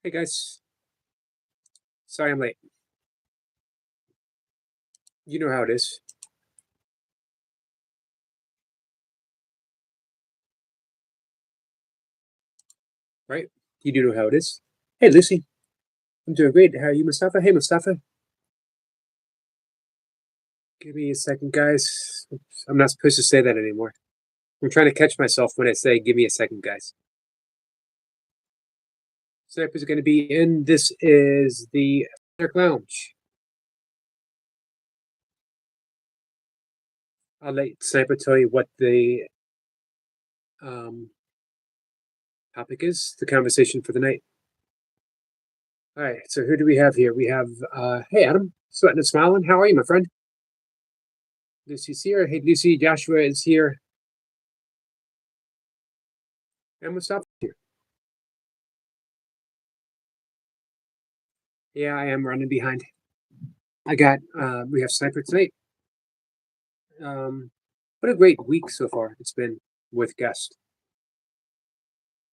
Hey guys, sorry I'm late. You know how it is, right? You do know how it is. Hey Lucy, I'm doing great. How are you, Mustafa? Hey Mustafa, give me a second, guys. Oops, I'm not supposed to say that anymore. I'm trying to catch myself when I say "give me a second, guys." Sniper is going to be in. This is the Esoteric Lounge. I'll let Sniper tell you what the um, topic is, the conversation for the night. All right, so who do we have here? We have, hey Adam, sweating and smiling. How are you, my friend? Lucy's here. Hey Lucy, Joshua is here. And Mustafa here. Yeah, I am running behind. We have Sniper tonight. What a great week so far it's been with guest,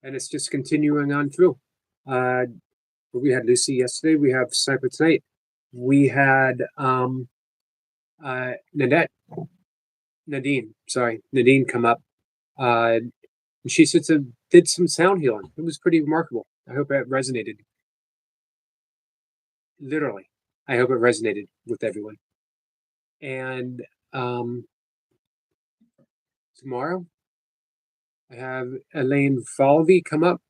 and it's just continuing on through. Uh, we had Lucy yesterday. We have Sniper tonight. We had Nanette, Nadine come up. Uh, she did some sound healing. It was pretty remarkable. I hope it resonated. Literally, I hope it resonated with everyone. And tomorrow, I have Elaine Falvey come up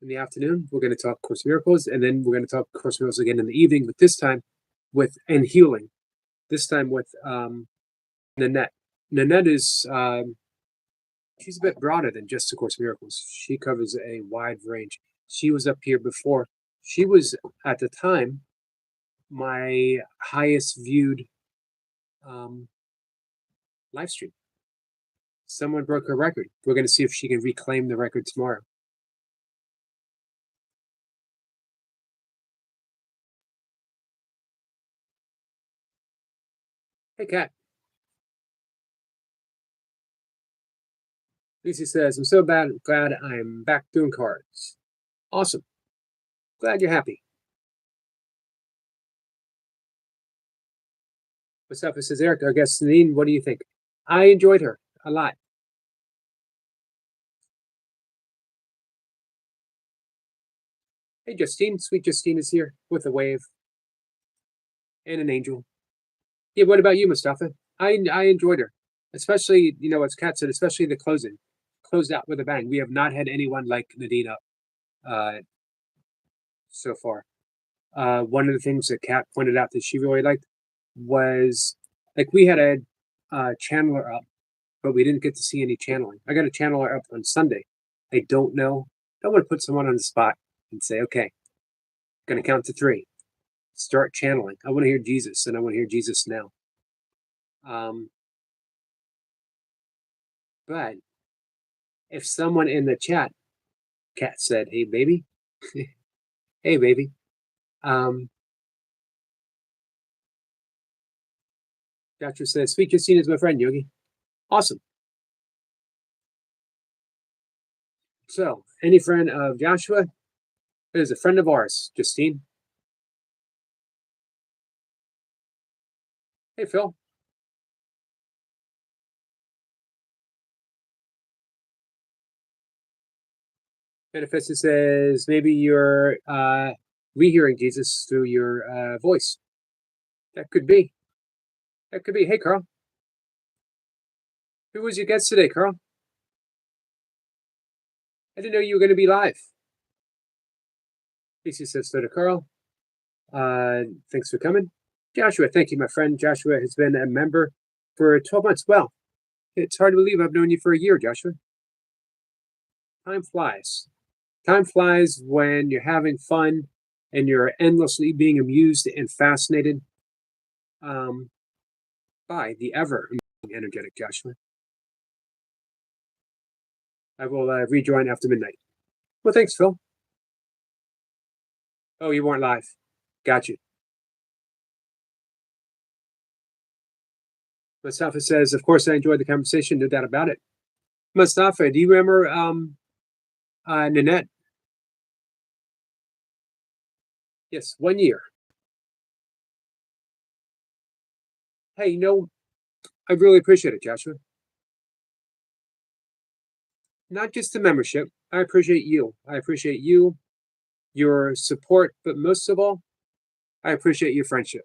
in the afternoon. We're going to talk Course in Miracles, and then we're going to talk Course in Miracles again in the evening, but this time and healing. This time with Nanette. Nanette is she's a bit broader than just A Course in Miracles. She covers a wide range. She was up here before. She was at the time my highest viewed um, live stream. Someone broke her record. We're going to see if she can reclaim the record tomorrow. Hey, Kat. Lucy says, I'm so glad I'm back doing cards. Awesome. Glad you're happy. Mustafa says, Eric, our guest Nadine, what do you think? I enjoyed her a lot. Hey, Justine, sweet Justine is here with a wave and an angel. Yeah, what about you, Mustafa? I enjoyed her, especially, as Kat said, especially the closing. Closed out with a bang. We have not had anyone like Nadine up uh, so far. One of the things that Kat pointed out that she really liked was like we had a channeler up, but we didn't get to see any channeling. I got a channeler up on Sunday. I don't know. I want to put someone on the spot and say, okay, going to count to three. Start channeling. I want to hear Jesus, and I want to hear Jesus now. But if someone in the chat, Kat said, "Hey, baby, hey, baby," Doctor says, "Sweet Justine is my friend, Yogi." Awesome. So, any friend of Joshua is a friend of ours, Justine. Hey, Phil. Manifested says maybe you're rehearing Jesus through your voice. That could be. That could be. Hey, Carl. Who was your guest today, Carl? I didn't know you were going to be live. Casey says so to Carl. Thanks for coming. Joshua, thank you, my friend. Joshua has been a member for 12 months. Well, it's hard to believe I've known you for a year, Joshua. Time flies. Time flies when you're having fun and you're endlessly being amused and fascinated by the ever energetic Joshua. I will rejoin after midnight. Well, thanks, Phil. Oh, you weren't live. Got you. Mustafa says, of course, I enjoyed the conversation. No doubt about it. Mustafa, do you remember Nanette? Yes, 1 year. Hey, I really appreciate it, Joshua. Not just the membership. I appreciate you. I appreciate you, your support, but most of all, I appreciate your friendship.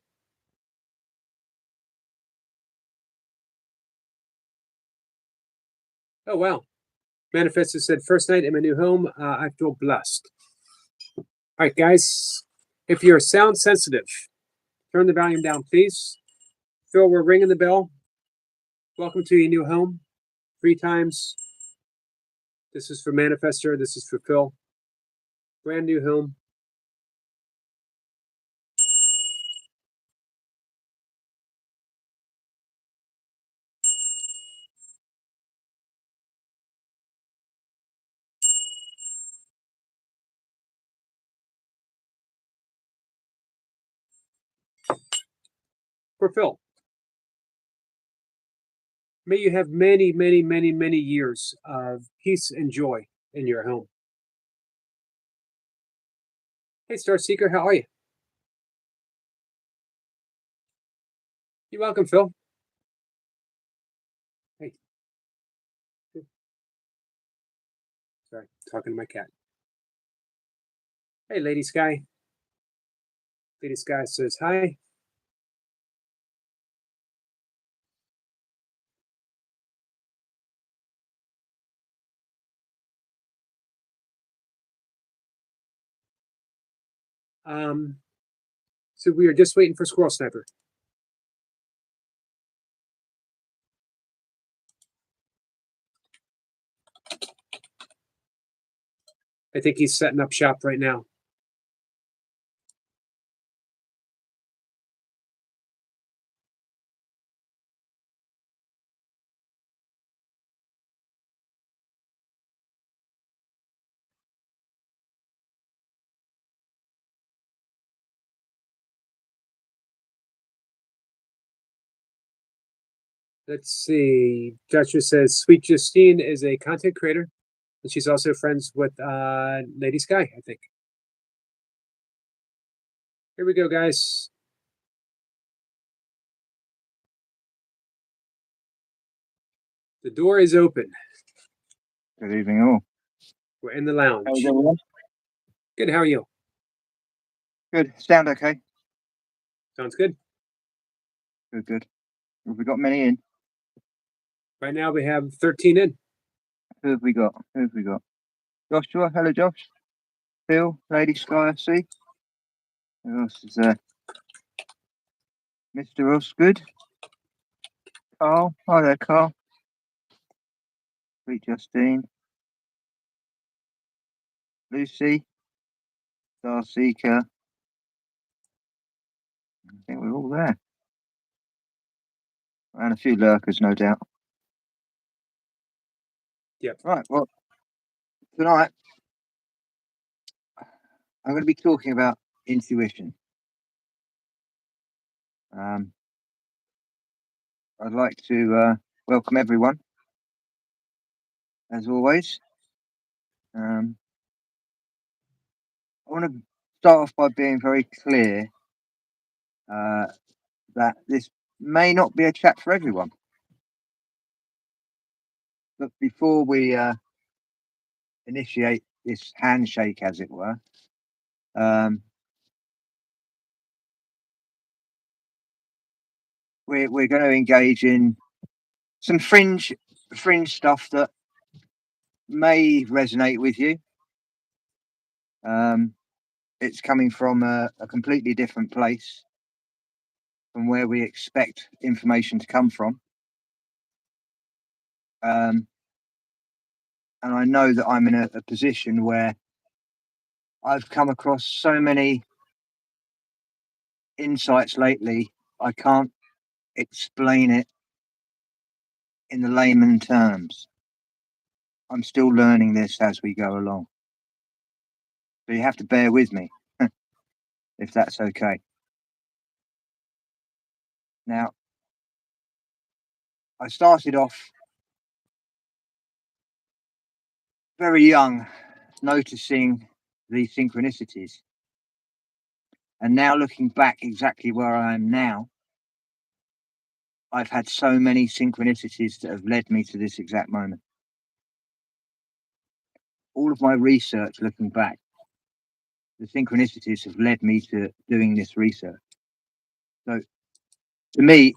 Oh, wow. Manifesto said, first night in my new home, I feel blessed. All right, guys, if you're sound sensitive, turn the volume down, please. Phil, we're ringing the bell. Welcome to your new home. 3 times. This is for Manifester. This is for Phil. Brand new home. For Phil. May you have many, many, many, many years of peace and joy in your home. Hey, Star Seeker, how are you? You're welcome, Phil. Hey. Sorry, talking to my cat. Hey, Lady Sky. Lady Sky says hi. So we are just waiting for Squirrel Sniper. I think he's setting up shop right now. Let's see. Joshua says Sweet Justine is a content creator, and she's also friends with Lady Sky, I think. Here we go, guys. The door is open. Good evening, all. We're in the lounge. How's everyone? Good. How are you? Good. Sound okay? Sounds good. Good, good. Have we got many in? Right now we have 13 in. Who have we got? Who have we got? Joshua. Hello, Josh. Phil. Lady Sky, I see. Who else is there? Mr. Osgood. Carl. Hi there, Carl. Sweet Justine. Lucy. Star Seeker. I think we're all there. And a few lurkers, no doubt. Yep. Right, well, tonight I'm going to be talking about intuition. I'd like to welcome everyone, as always. I want to start off by being very clear that this may not be a chat for everyone. But before we initiate this handshake, as it were, we're going to engage in some fringe stuff that may resonate with you. It's coming from a completely different place from where we expect information to come from. And I know that I'm in a position where I've come across so many insights lately, I can't explain it in the layman terms. I'm still learning this as we go along. So you have to bear with me, if that's okay. Now, I started off very young, noticing the synchronicities. And now looking back exactly where I am now, I've had so many synchronicities that have led me to this exact moment. All of my research looking back, the synchronicities have led me to doing this research. So to me,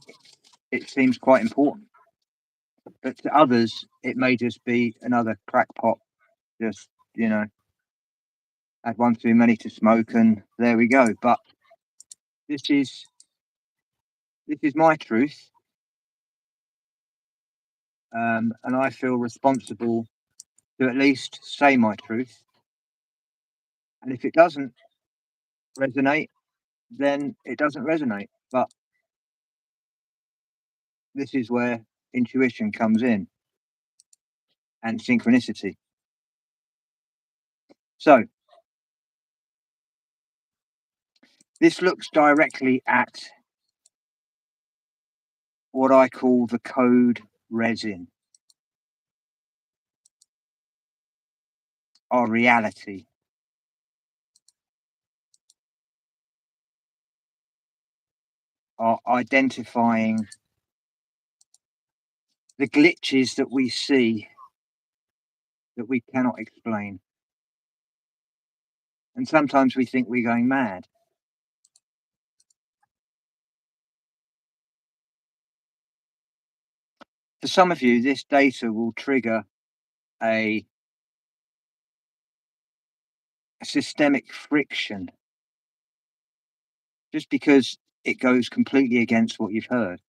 it seems quite important. But to others, it may just be another crackpot, just, had one too many to smoke and there we go. But this is my truth. And I feel responsible to at least say my truth. And if it doesn't resonate, then it doesn't resonate. But this is where intuition comes in and synchronicity. So this looks directly at what I call the code resin, our reality. Are identifying the glitches that we see that we cannot explain. And sometimes we think we're going mad. For some of you, this data will trigger a systemic friction just because it goes completely against what you've heard.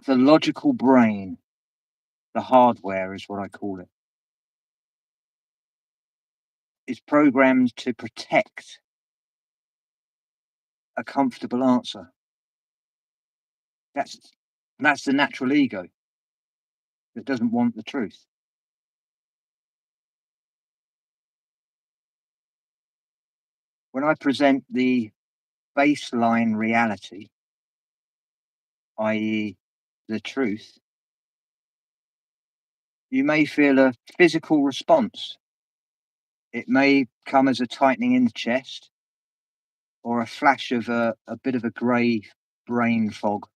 The logical brain, the hardware is what I call it, is programmed to protect a comfortable answer. That's the natural ego that doesn't want the truth. When I present the baseline reality, i.e., the truth, you may feel a physical response. It may come as a tightening in the chest or a flash of a bit of a grey brain fog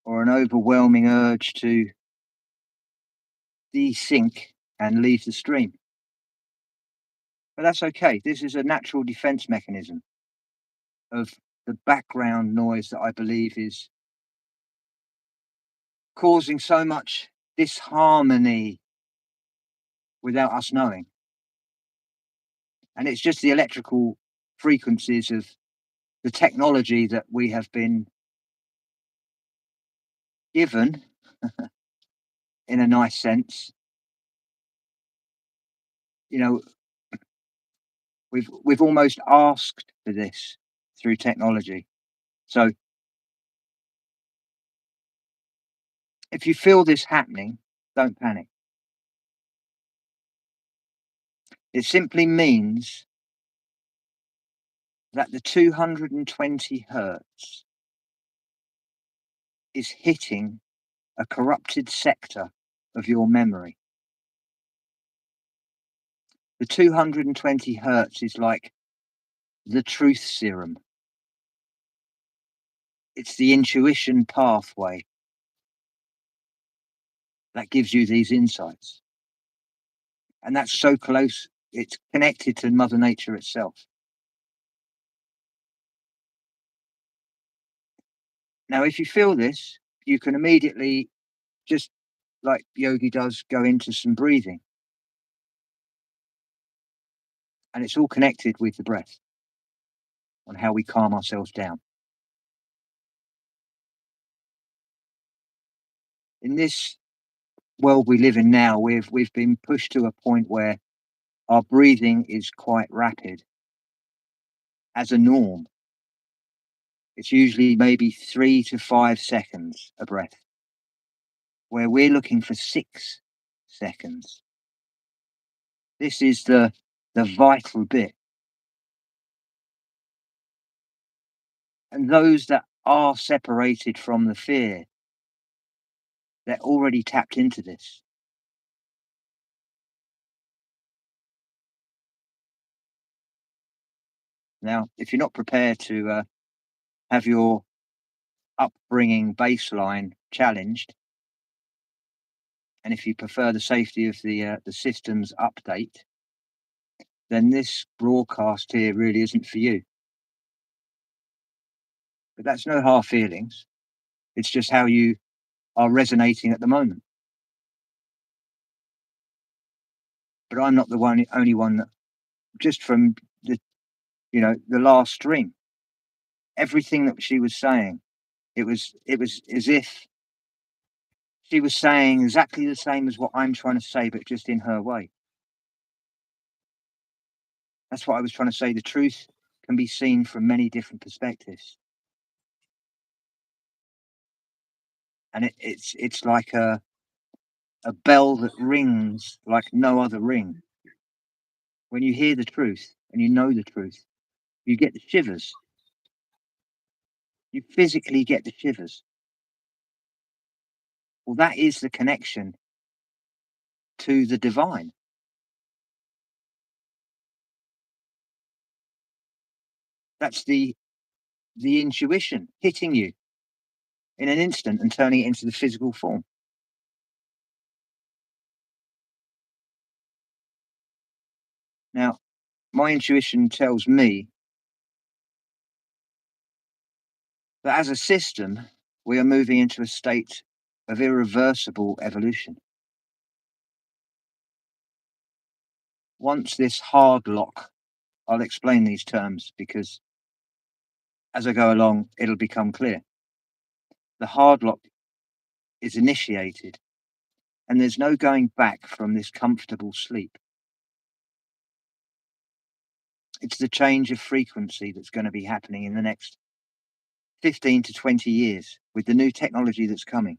or an overwhelming urge to desync and leave the stream. But that's okay. This is a natural defense mechanism of the background noise that I believe is causing so much disharmony without us knowing. And it's just the electrical frequencies of the technology that we have been given in a nice sense. We've almost asked for this through technology. So if you feel this happening, don't panic. It simply means that the 220 hertz is hitting a corrupted sector of your memory. The 220 hertz is like the truth serum. It's the intuition pathway that gives you these insights. And that's so close, it's connected to Mother Nature itself. Now, if you feel this, you can immediately, just like yogi does, go into some breathing. And it's all connected with the breath on how we calm ourselves down. In this world we live in now, we've been pushed to a point where our breathing is quite rapid as a norm. It's usually maybe 3 to 5 seconds a breath, where we're looking for 6 seconds. This is the vital bit. And those that are separated from the fear, they're already tapped into this. Now, if you're not prepared to have your upbringing baseline challenged, and if you prefer the safety of the systems update, then this broadcast here really isn't for you. But that's no hard feelings. It's just how you are resonating at the moment. But I'm not the only one that, just from the last stream, everything that she was saying, it was as if she was saying exactly the same as what I'm trying to say, but just in her way. That's what I was trying to say. The truth can be seen from many different perspectives. And it's like a bell that rings like no other ring. When you hear the truth and you know the truth, you get the shivers. You physically get the shivers. Well, that is the connection to the divine. That's the intuition hitting you in an instant and turning it into the physical form. Now, my intuition tells me that as a system, we are moving into a state of irreversible evolution. Once this hard lock, I'll explain these terms because as I go along, it'll become clear. The hard lock is initiated, and there's no going back from this comfortable sleep. It's the change of frequency that's going to be happening in the next 15 to 20 years with the new technology that's coming.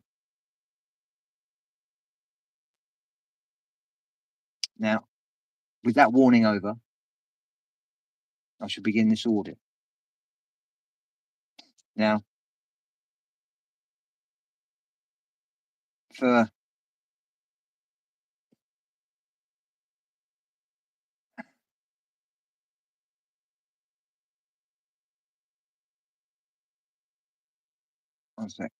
Now, with that warning over, I should begin this audit. Now, for one sec.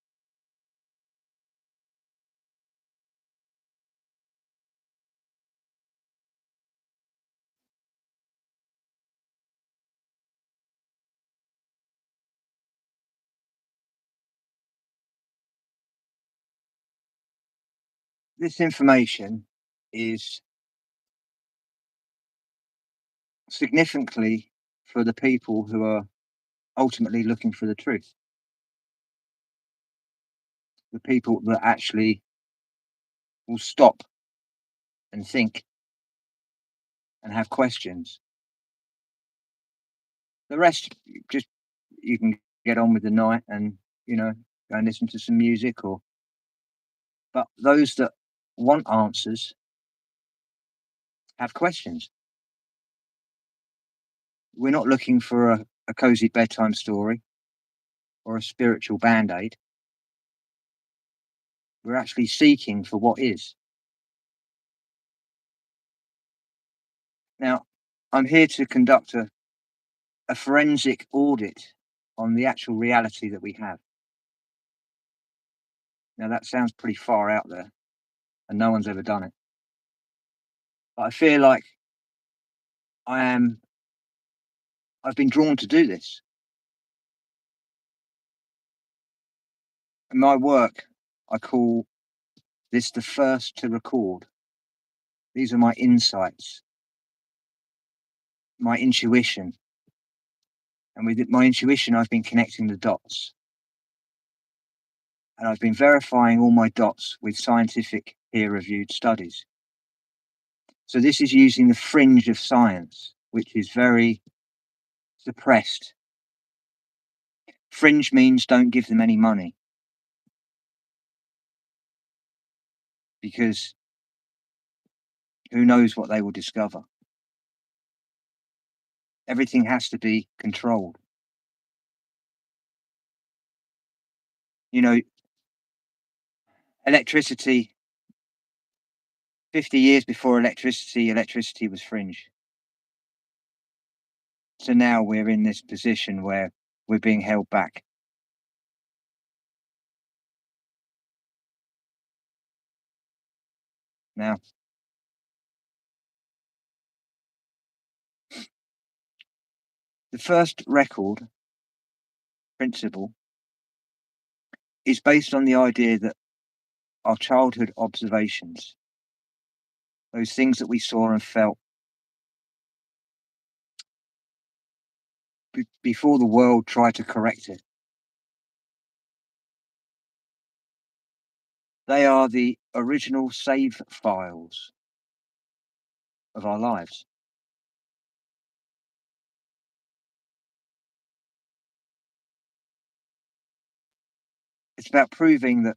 This information is significantly for the people who are ultimately looking for the truth. The people that actually will stop and think and have questions. The rest, just you can get on with the night and go and listen to some music but those that want answers have questions. We're not looking for a cozy bedtime story or a spiritual band-aid. We're actually seeking for what is. Now, I'm here to conduct a forensic audit on the actual reality that we have. Now, that sounds pretty far out there, and no one's ever done it. But I feel like I've been drawn to do this. In my work, I call this the first to record. These are my insights, my intuition. And with my intuition, I've been connecting the dots. And I've been verifying all my dots with scientific peer-reviewed studies. So this is using the fringe of science, which is very suppressed. Fringe means don't give them any money. Because who knows what they will discover. Everything has to be controlled. Electricity, 50 years before electricity was fringe. So now we're in this position where we're being held back. Now, the first record principle is based on the idea that our childhood observations, those things that we saw and felt before the world tried to correct it, they are the original save files of our lives. It's about proving that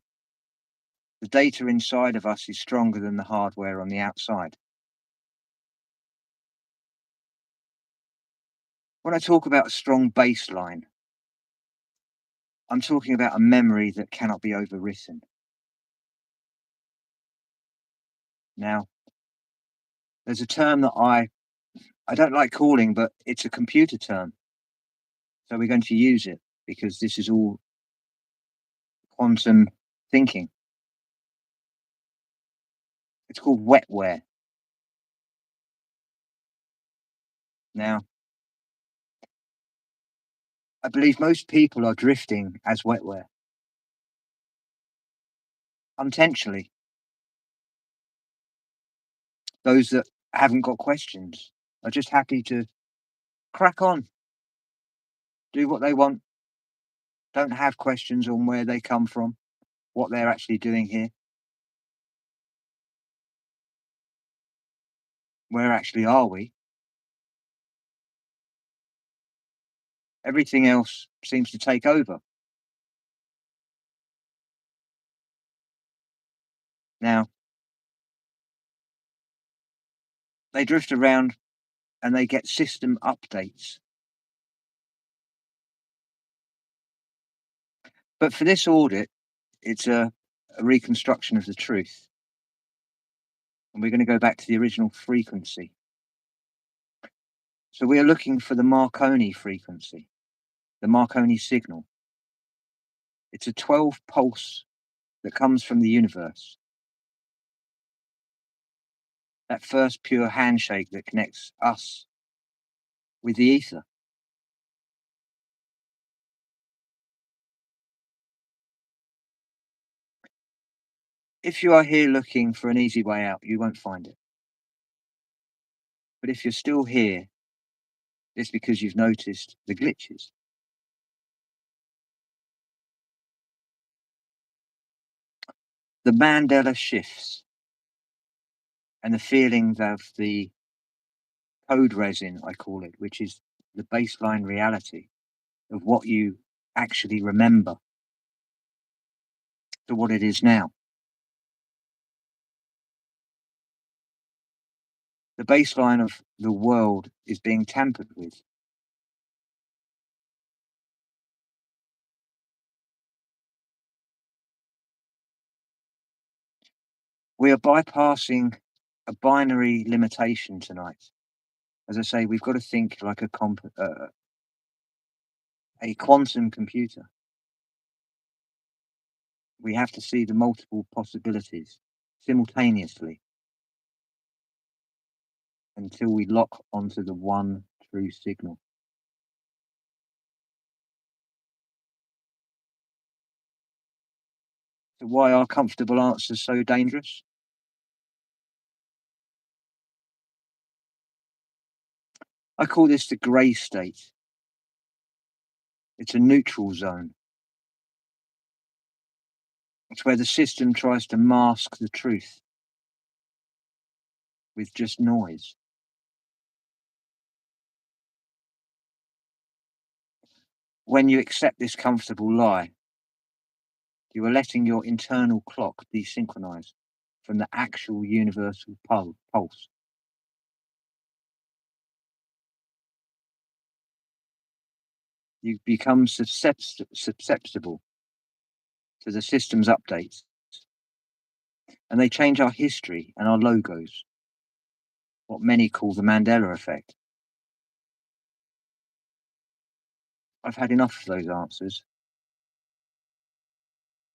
the data inside of us is stronger than the hardware on the outside. When I talk about a strong baseline, I'm talking about a memory that cannot be overwritten. Now, there's a term that I don't like calling, but it's a computer term. So we're going to use it because this is all quantum thinking. It's called wetware. Now, I believe most people are drifting as wetware, unintentionally. Those that haven't got questions are just happy to crack on, do what they want, don't have questions on where they come from, what they're actually doing here. Where actually are we? Everything else seems to take over. Now, they drift around and they get system updates. But for this audit, it's a reconstruction of the truth. And we're going to go back to the original frequency. So we are looking for the Marconi frequency, the Marconi signal. It's a 12 pulse that comes from the universe. That first pure handshake that connects us with the ether. If you are here looking for an easy way out, you won't find it. But if you're still here, it's because you've noticed the glitches. The Mandela shifts and the feeling of the code resin, I call it, which is the baseline reality of what you actually remember to what it is now. The baseline of the world is being tampered with. We are bypassing a binary limitation tonight. As I say, we've got to think like a quantum computer. We have to see the multiple possibilities simultaneously until we lock onto the one true signal. So why are comfortable answers so dangerous? I call this the grey state. It's a neutral zone. It's where the system tries to mask the truth with just noise. When you accept this comfortable lie, you are letting your internal clock desynchronize from the actual universal pulse. You become susceptible to the system's updates, and they change our history and our logos, what many call the Mandela effect. I've had enough of those answers.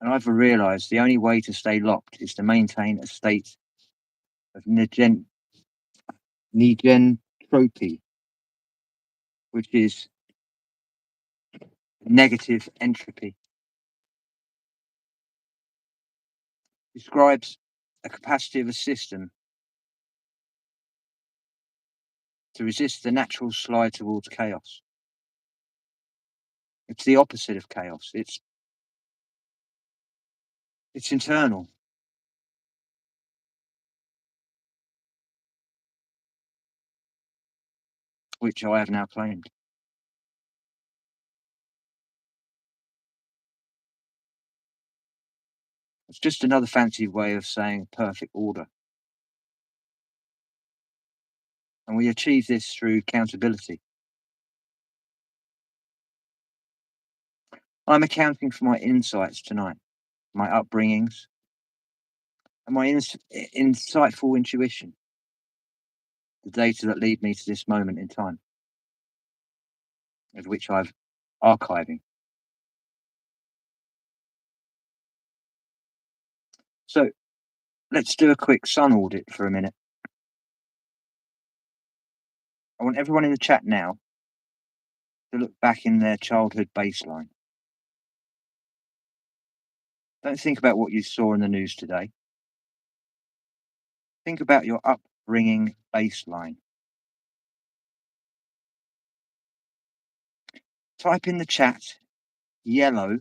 And I've realised the only way to stay locked is to maintain a state of negentropy, which is negative entropy. Describes a capacity of a system to resist the natural slide towards chaos. It's the opposite of chaos. It's internal. Which I have now claimed. It's just another fancy way of saying perfect order. And we achieve this through accountability. I'm accounting for my insights tonight, my upbringings, and my insightful intuition, the data that lead me to this moment in time, of which I've archiving. So let's do a quick sun audit for a minute. I want everyone in the chat now to look back in their childhood baseline. Don't think about what you saw in the news today. Think about your upbringing baseline. Type in the chat yellow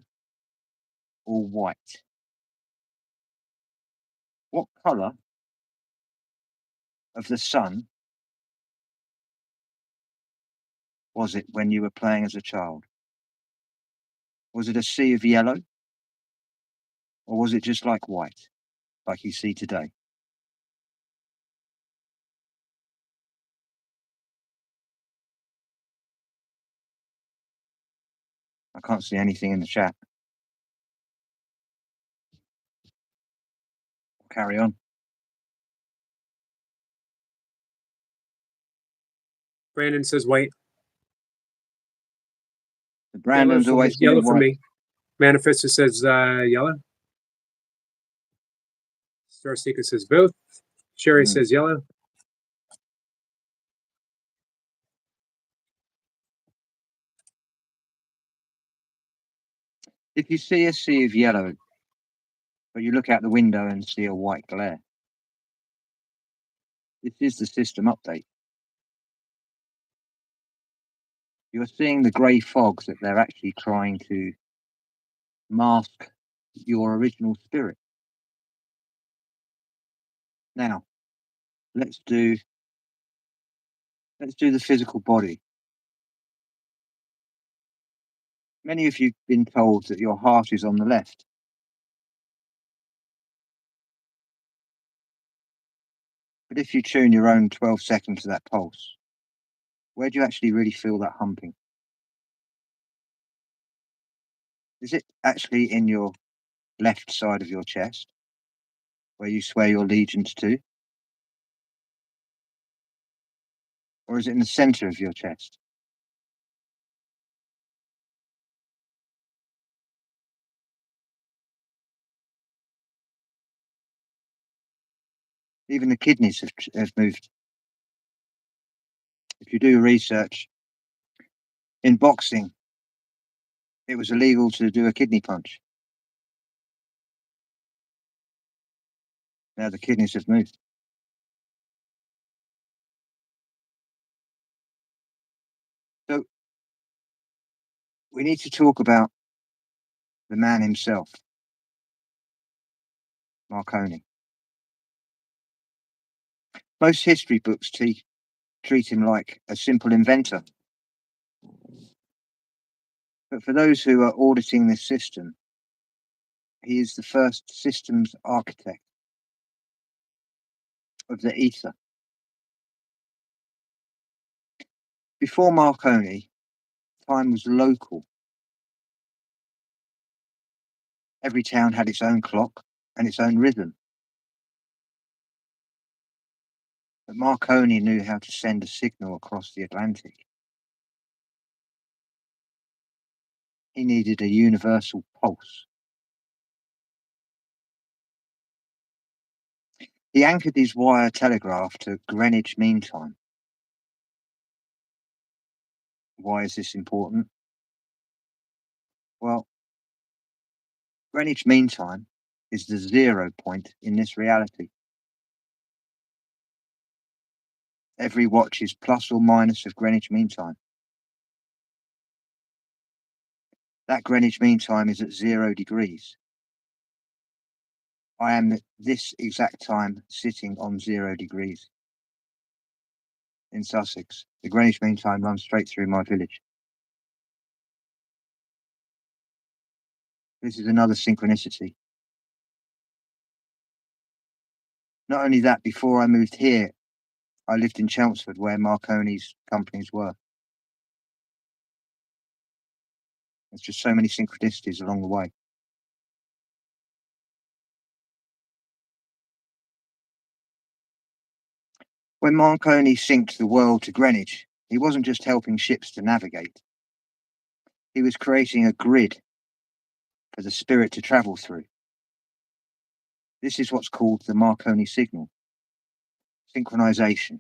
or white. What colour of the sun was it when you were playing as a child? Was it a sea of yellow? Or was it just like white, like you see today? I can't see anything in the chat. Carry on. Brandon says white. Brandon's always yellow for white. me. Manifestor says yellow. Star Seeker says both. Sherry says yellow. If you see a sea of yellow, but you look out the window and see a white glare, this is the system update. You're seeing the grey fog that they're actually trying to mask your original spirit. Now, let's do the physical body. Many of you have been told that your heart is on the left. But if you tune your own 12 seconds to that pulse, where do you actually really feel that humping? Is it actually in your left side of your chest, where you swear your allegiance to? Or is it in the center of your chest? Even the kidneys have moved. If you do research, in boxing, it was illegal to do a kidney punch. Now the kidneys have moved. So we need to talk about the man himself, Marconi. Most history books treat him like a simple inventor. But for those who are auditing this system, he is the first systems architect of the ether. Before Marconi, time was local. Every town had its own clock and its own rhythm. But Marconi knew how to send a signal across the Atlantic. He needed a universal pulse. He anchored his wire telegraph to Greenwich Mean Time. Why is this important? Well, Greenwich Mean Time is the 0 point in this reality. Every watch is plus or minus of Greenwich Mean Time. That Greenwich Mean Time is at 0 degrees. I am at this exact time sitting on 0 degrees in Sussex. The Greenwich Mean Time runs straight through my village. This is another synchronicity. Not only that, before I moved here, I lived in Chelmsford where Marconi's companies were. There's just so many synchronicities along the way. When Marconi synced the world to Greenwich, he wasn't just helping ships to navigate. He was creating a grid for the spirit to travel through. This is what's called the Marconi signal, synchronization.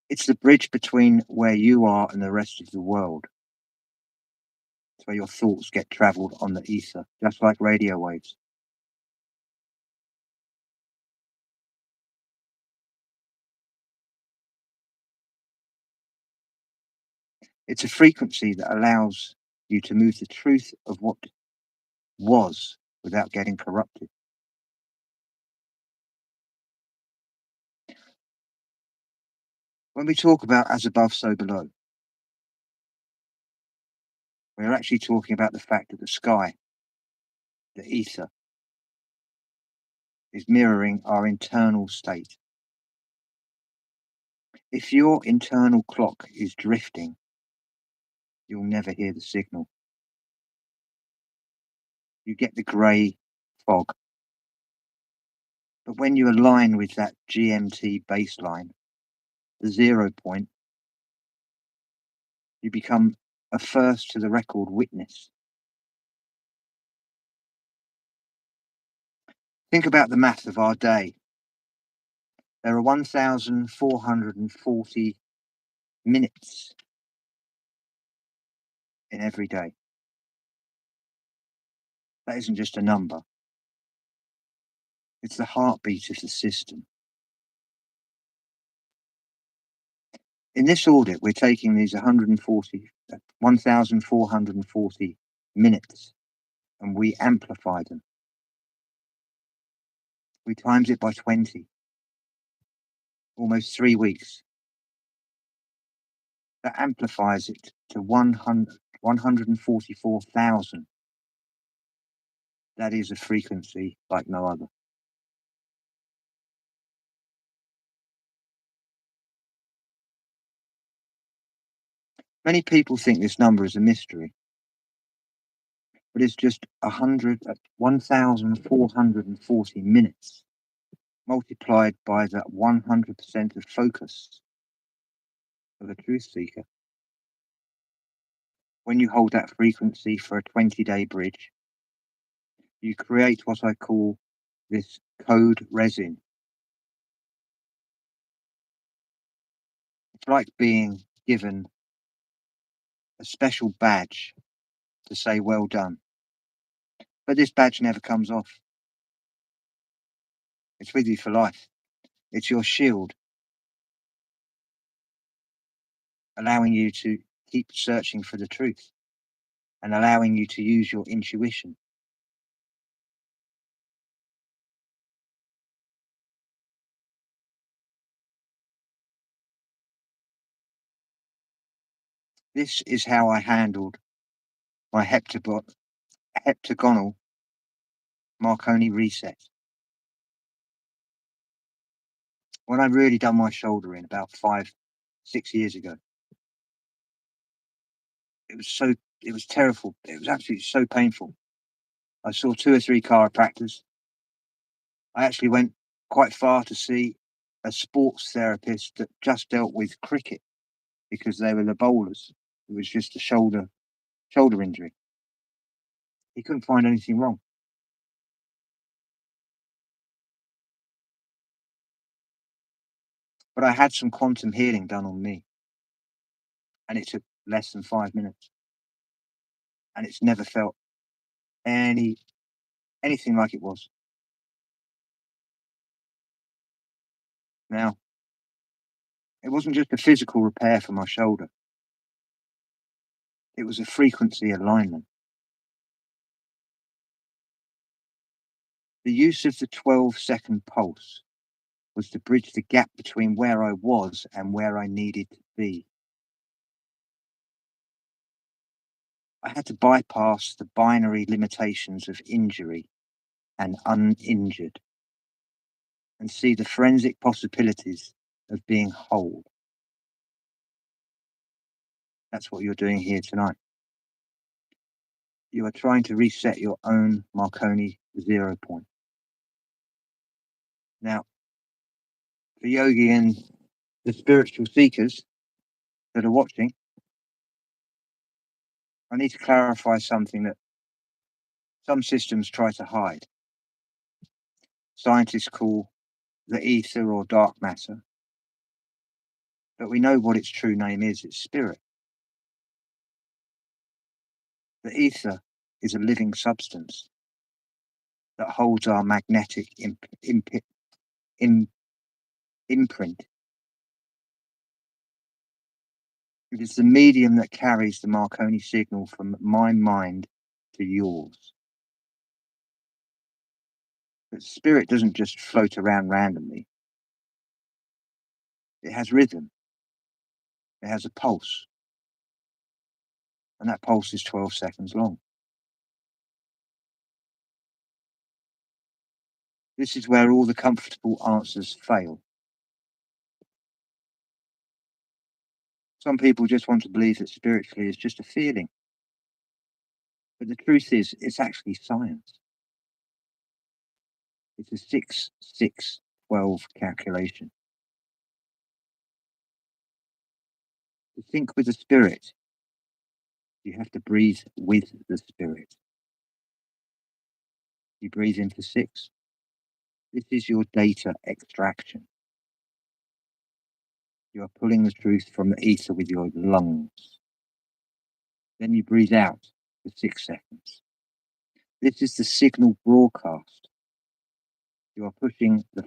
It's the bridge between where you are and the rest of the world. It's where your thoughts get traveled on the ether, just like radio waves. It's a frequency that allows you to move the truth of what was without getting corrupted. When we talk about as above, so below, we're actually talking about the fact that the sky, the ether, is mirroring our internal state. If your internal clock is drifting, you'll never hear the signal. You get the grey fog. But when you align with that GMT baseline, the 0 point, you become a first to the record witness. Think about the math of our day. There are 1,440 minutes in every day. That isn't just a number. It's the heartbeat of the system. In this audit, we're taking these 1,440 minutes and we amplify them. We times it by 20, almost 3 weeks. That amplifies it to 144,000. That is a frequency like no other. Many people think this number is a mystery, but it's just 1,440 minutes multiplied by that 100% of focus of a truth seeker. When you hold that frequency for a 20-day bridge, you create what I call this code resin. It's like being given a special badge to say well done. But this badge never comes off. It's with you for life. It's your shield, allowing you to keep searching for the truth and allowing you to use your intuition. This is how I handled my heptagonal Marconi reset. When I really done my shoulder in about 5-6 years ago, it was terrible. It was absolutely so painful. I saw 2 or 3 chiropractors. I actually went quite far to see a sports therapist that just dealt with cricket because they were the bowlers. It was just a shoulder injury. He couldn't find anything wrong. But I had some quantum healing done on me, and it took less than 5 minutes, and it's never felt anything like it was. Now, it wasn't just a physical repair for my shoulder. It was a frequency alignment. The use of the 12-second pulse was to bridge the gap between where I was and where I needed to be. I had to bypass the binary limitations of injury and uninjured and see the forensic possibilities of being whole. That's what you're doing here tonight. You are trying to reset your own Marconi 0 point. Now, for Yogi and the spiritual seekers that are watching, I need to clarify something that some systems try to hide. Scientists call the ether or dark matter, but we know what its true name is. It's spirit. The ether is a living substance that holds our magnetic imprint. It is the medium that carries the Marconi signal from my mind to yours. But spirit doesn't just float around randomly. It has rhythm. It has a pulse. And that pulse is 12 seconds long. This is where all the comfortable answers fail. Some people just want to believe that spiritually is just a feeling. But the truth is, it's actually science. It's a 6-6-12 calculation. To sync with the spirit, you have to breathe with the spirit. You breathe in for 6. This is your data extraction. You are pulling the truth from the ether with your lungs. Then you breathe out for 6 seconds. This is the signal broadcast. You are pushing the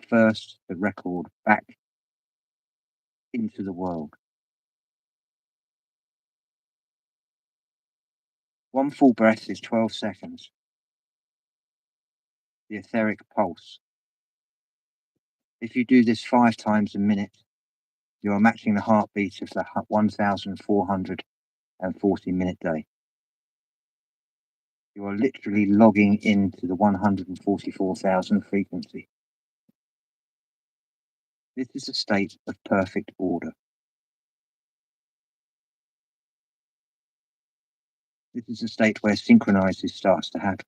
record back into the world. One full breath is 12 seconds. The etheric pulse. If you do this 5 times a minute, you are matching the heartbeat of the 1,440-minute day. You are literally logging into the 144,000 frequency. This is a state of perfect order. This is a state where synchronizing starts to happen.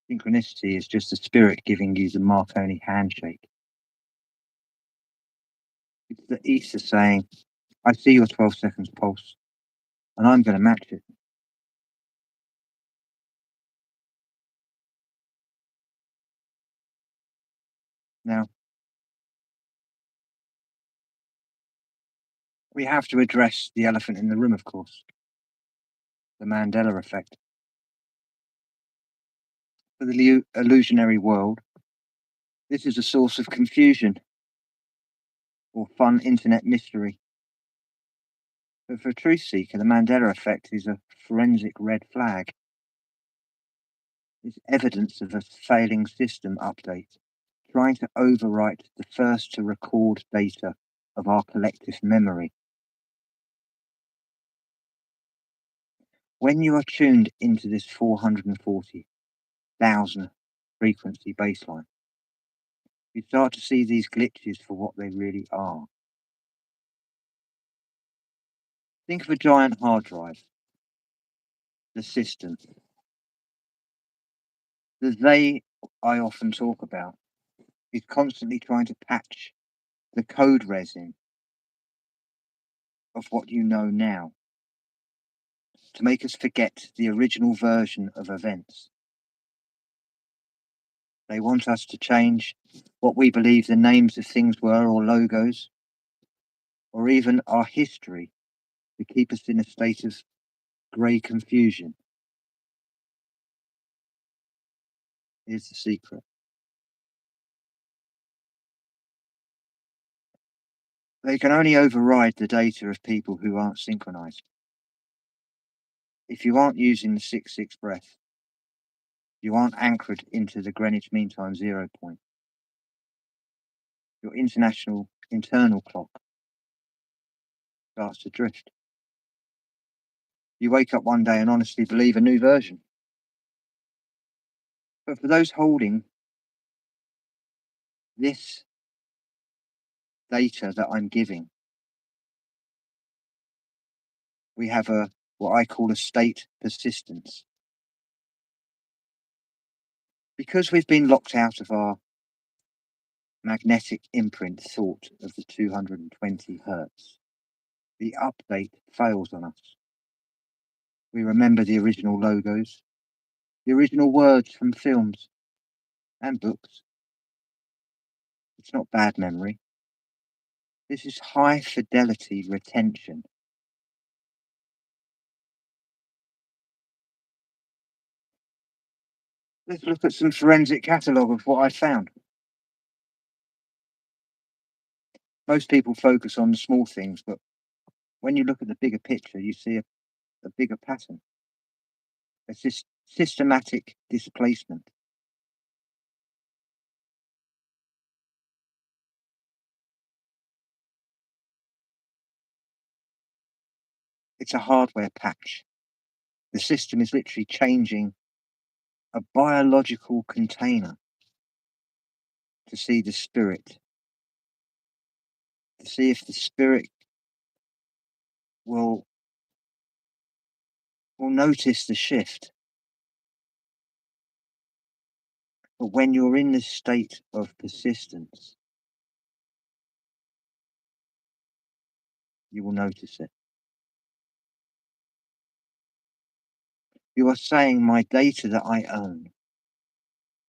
Synchronicity is just the spirit giving you the Marconi handshake. It's the ether saying, I see your 12 seconds pulse, and I'm going to match it. Now, we have to address the elephant in the room, of course, the Mandela effect. For the illusionary world, this is a source of confusion or fun internet mystery. But for a truth seeker, the Mandela effect is a forensic red flag. It's evidence of a failing system update, trying to overwrite the first to record data of our collective memory. When you are tuned into this 440,000 frequency baseline, you start to see these glitches for what they really are. Think of a giant hard drive, the system. The they I often talk about is constantly trying to patch the code resin of what you know now, to make us forget the original version of events. They want us to change what we believe the names of things were, or logos, or even our history, to keep us in a state of grey confusion. Here's the secret. They can only override the data of people who aren't synchronized. If you aren't using the 6-6 breath, you aren't anchored into the Greenwich Mean Time 0 point, your international internal clock starts to drift. You wake up one day and honestly believe a new version. But for those holding this data that I'm giving, we have what I call a state persistence. Because we've been locked out of our magnetic imprint thought of the 220 hertz, the update fails on us. We remember the original logos, the original words from films and books. It's not bad memory. This is high fidelity retention. Let's look at some forensic catalogue of what I found. Most people focus on the small things, but when you look at the bigger picture, you see a bigger pattern. It's this systematic displacement. It's a hardware patch. The system is literally changing a biological container to see the spirit, to see if the spirit will notice the shift. But when you're in this state of persistence, you will notice it. You are saying my data that I own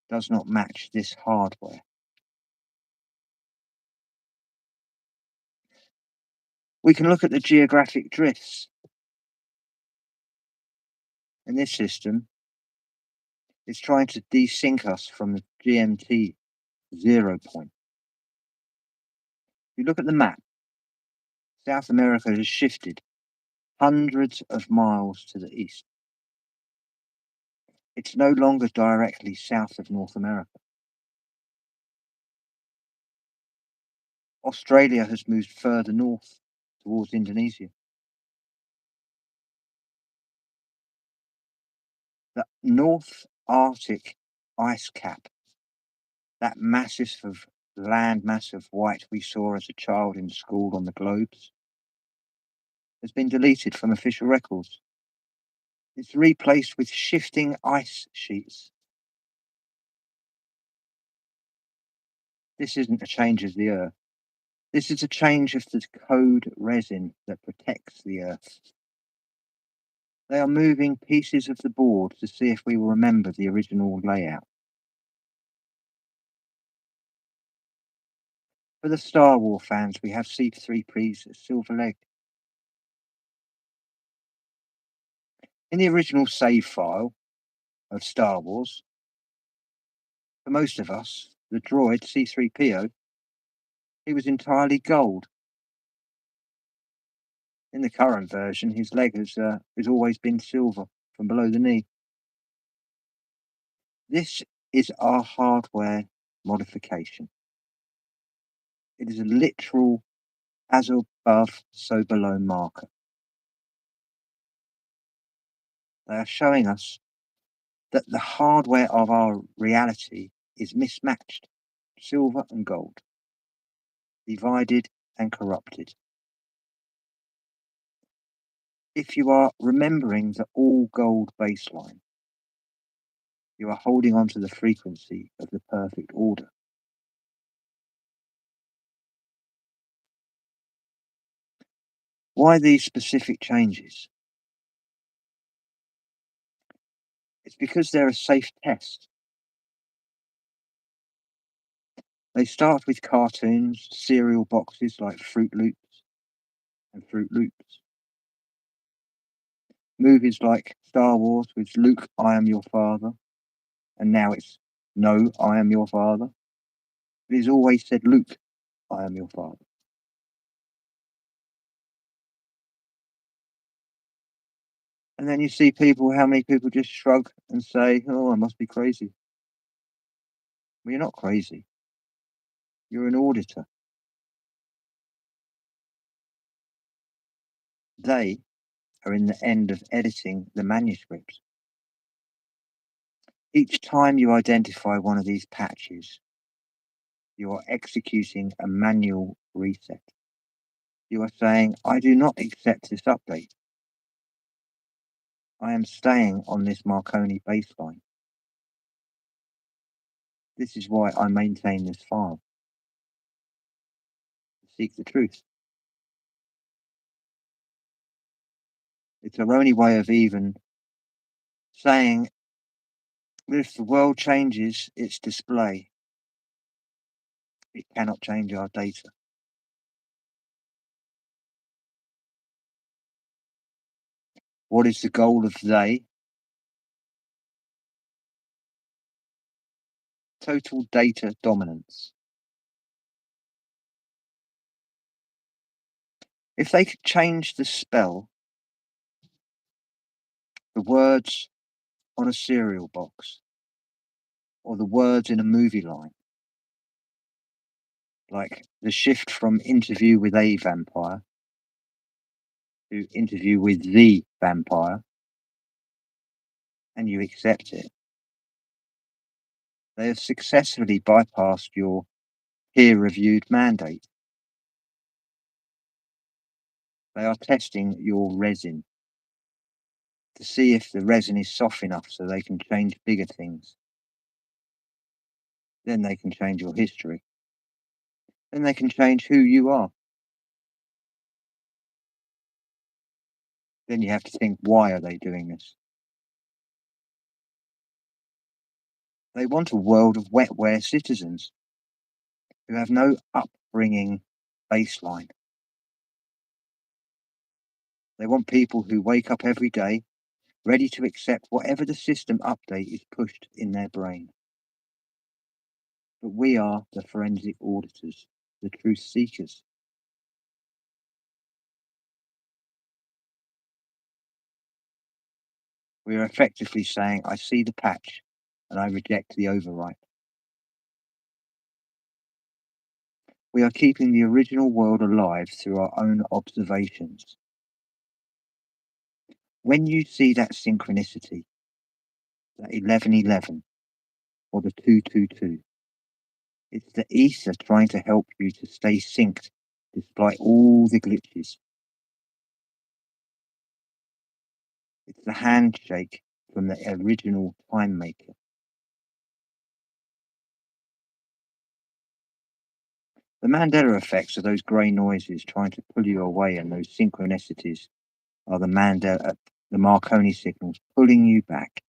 does not match this hardware. We can look at the geographic drifts. And this system is trying to desync us from the GMT 0 point. If you look at the map, South America has shifted hundreds of miles to the east. It's no longer directly south of North America. Australia has moved further north towards Indonesia. The North Arctic ice cap, that massive of land mass of white we saw as a child in school on the globes, has been deleted from official records. It's replaced with shifting ice sheets. This isn't a change of the Earth. This is a change of the code resin that protects the Earth. They are moving pieces of the board to see if we will remember the original layout. For the Star Wars fans, we have C3P's silver leg. In the original save file of Star Wars, for most of us, the droid C3PO, he was entirely gold. In the current version, his leg has always been silver from below the knee. This is our hardware modification. It is a literal as above, so below marker. They are showing us that the hardware of our reality is mismatched, silver and gold, divided and corrupted. If you are remembering the all gold baseline, you are holding on to the frequency of the perfect order. Why these specific changes? It's because they're a safe test. They start with cartoons, cereal boxes like Fruit Loops and Fruit Loops. Movies like Star Wars with Luke, I am your father, and now it's No, I am your father. But he's always said, Luke, I am your father. And then you see how many people just shrug and say, oh, I must be crazy. Well, you're not crazy. You're an auditor. They are in the end of editing the manuscripts. Each time you identify one of these patches, you are executing a manual reset. You are saying, I do not accept this update. I am staying on this Marconi baseline. This is why I maintain this file. Seek the truth. It's our only way of even saying that if the world changes its display, it cannot change our data. What is the goal of they? Total data dominance. If they could change the spell, the words on a cereal box, or the words in a movie line, like the shift from interview with a vampire to interview with the vampire, and you accept it, they have successfully bypassed your peer-reviewed mandate. They are testing your resin to see if the resin is soft enough so they can change bigger things. Then they can change your history. Then they can change who you are. Then you have to think, why are they doing this? They want a world of wetware citizens who have no upbringing baseline. They want people who wake up every day ready to accept whatever the system update is pushed in their brain. But we are the forensic auditors, the truth seekers. We are effectively saying, I see the patch and I reject the overwrite. We are keeping the original world alive through our own observations. When you see that synchronicity, that 1111 or the 222, it's the ether trying to help you to stay synced despite all the glitches. It's the handshake from the original time maker. The Mandela effects are those grey noises trying to pull you away, and those synchronicities are the Marconi signals pulling you back.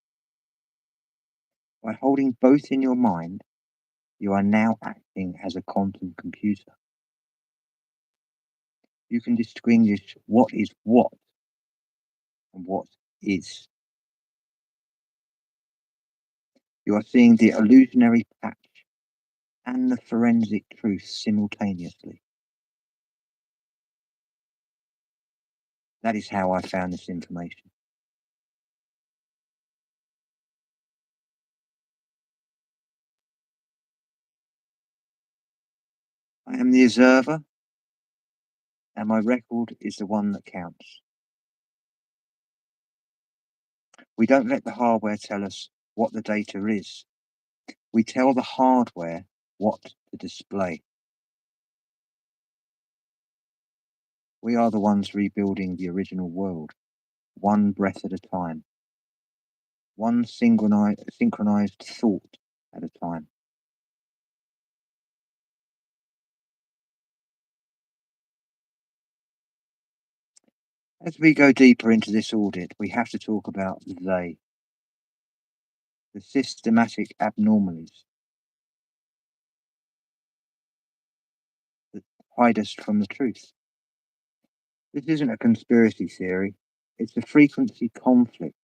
By holding both in your mind, you are now acting as a quantum computer. You can distinguish what is what and what is. You are seeing the illusionary patch and the forensic truth simultaneously. That is how I found this information. I am the observer, and my record is the one that counts. We don't let the hardware tell us what the data is. We tell the hardware what to display. We are the ones rebuilding the original world, one breath at a time, one synchronized thought at a time. As we go deeper into this audit, we have to talk about the systematic abnormalities that hide us from the truth. This isn't a conspiracy theory, it's a frequency conflict.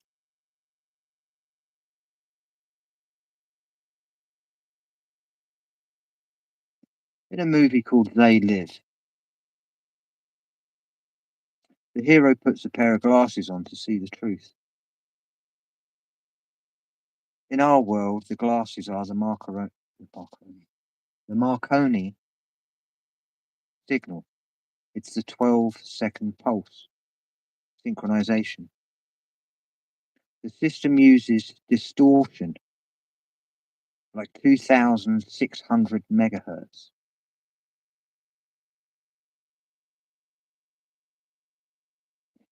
In a movie called They Live, the hero puts a pair of glasses on to see the truth. In our world, the glasses are the Marconi signal. It's the 12-second pulse, synchronization. The system uses distortion, like 2,600 megahertz.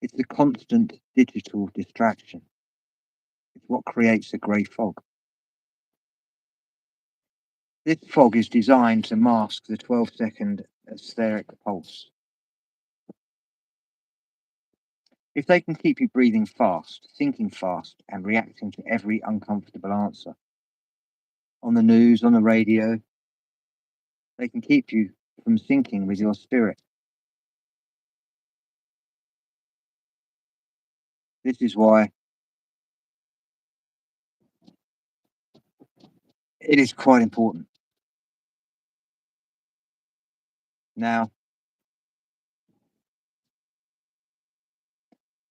It's the constant digital distraction. It's what creates a grey fog. This fog is designed to mask the 12-second etheric pulse. If they can keep you breathing fast, thinking fast, and reacting to every uncomfortable answer, on the news, on the radio, they can keep you from syncing with your spirit. This is why it is quite important. Now,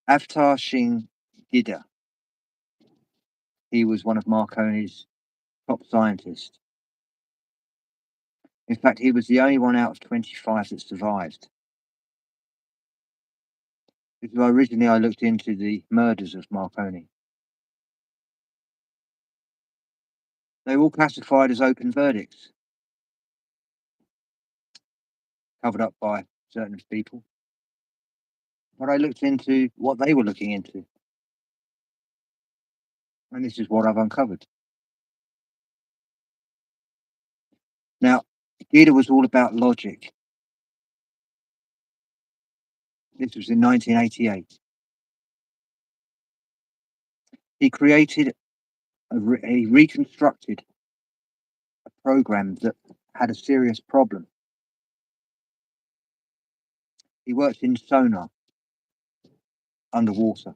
Avtar Singh Gidda, he was one of Marconi's top scientists. In fact, he was the only one out of 25 that survived. This is why originally I looked into the murders of Marconi. They were all classified as open verdicts, covered up by certain people. But I looked into what they were looking into. And this is what I've uncovered. Now, Gita was all about logic. This was in 1988. He created he reconstructed a program that had a serious problem. He worked in sonar underwater.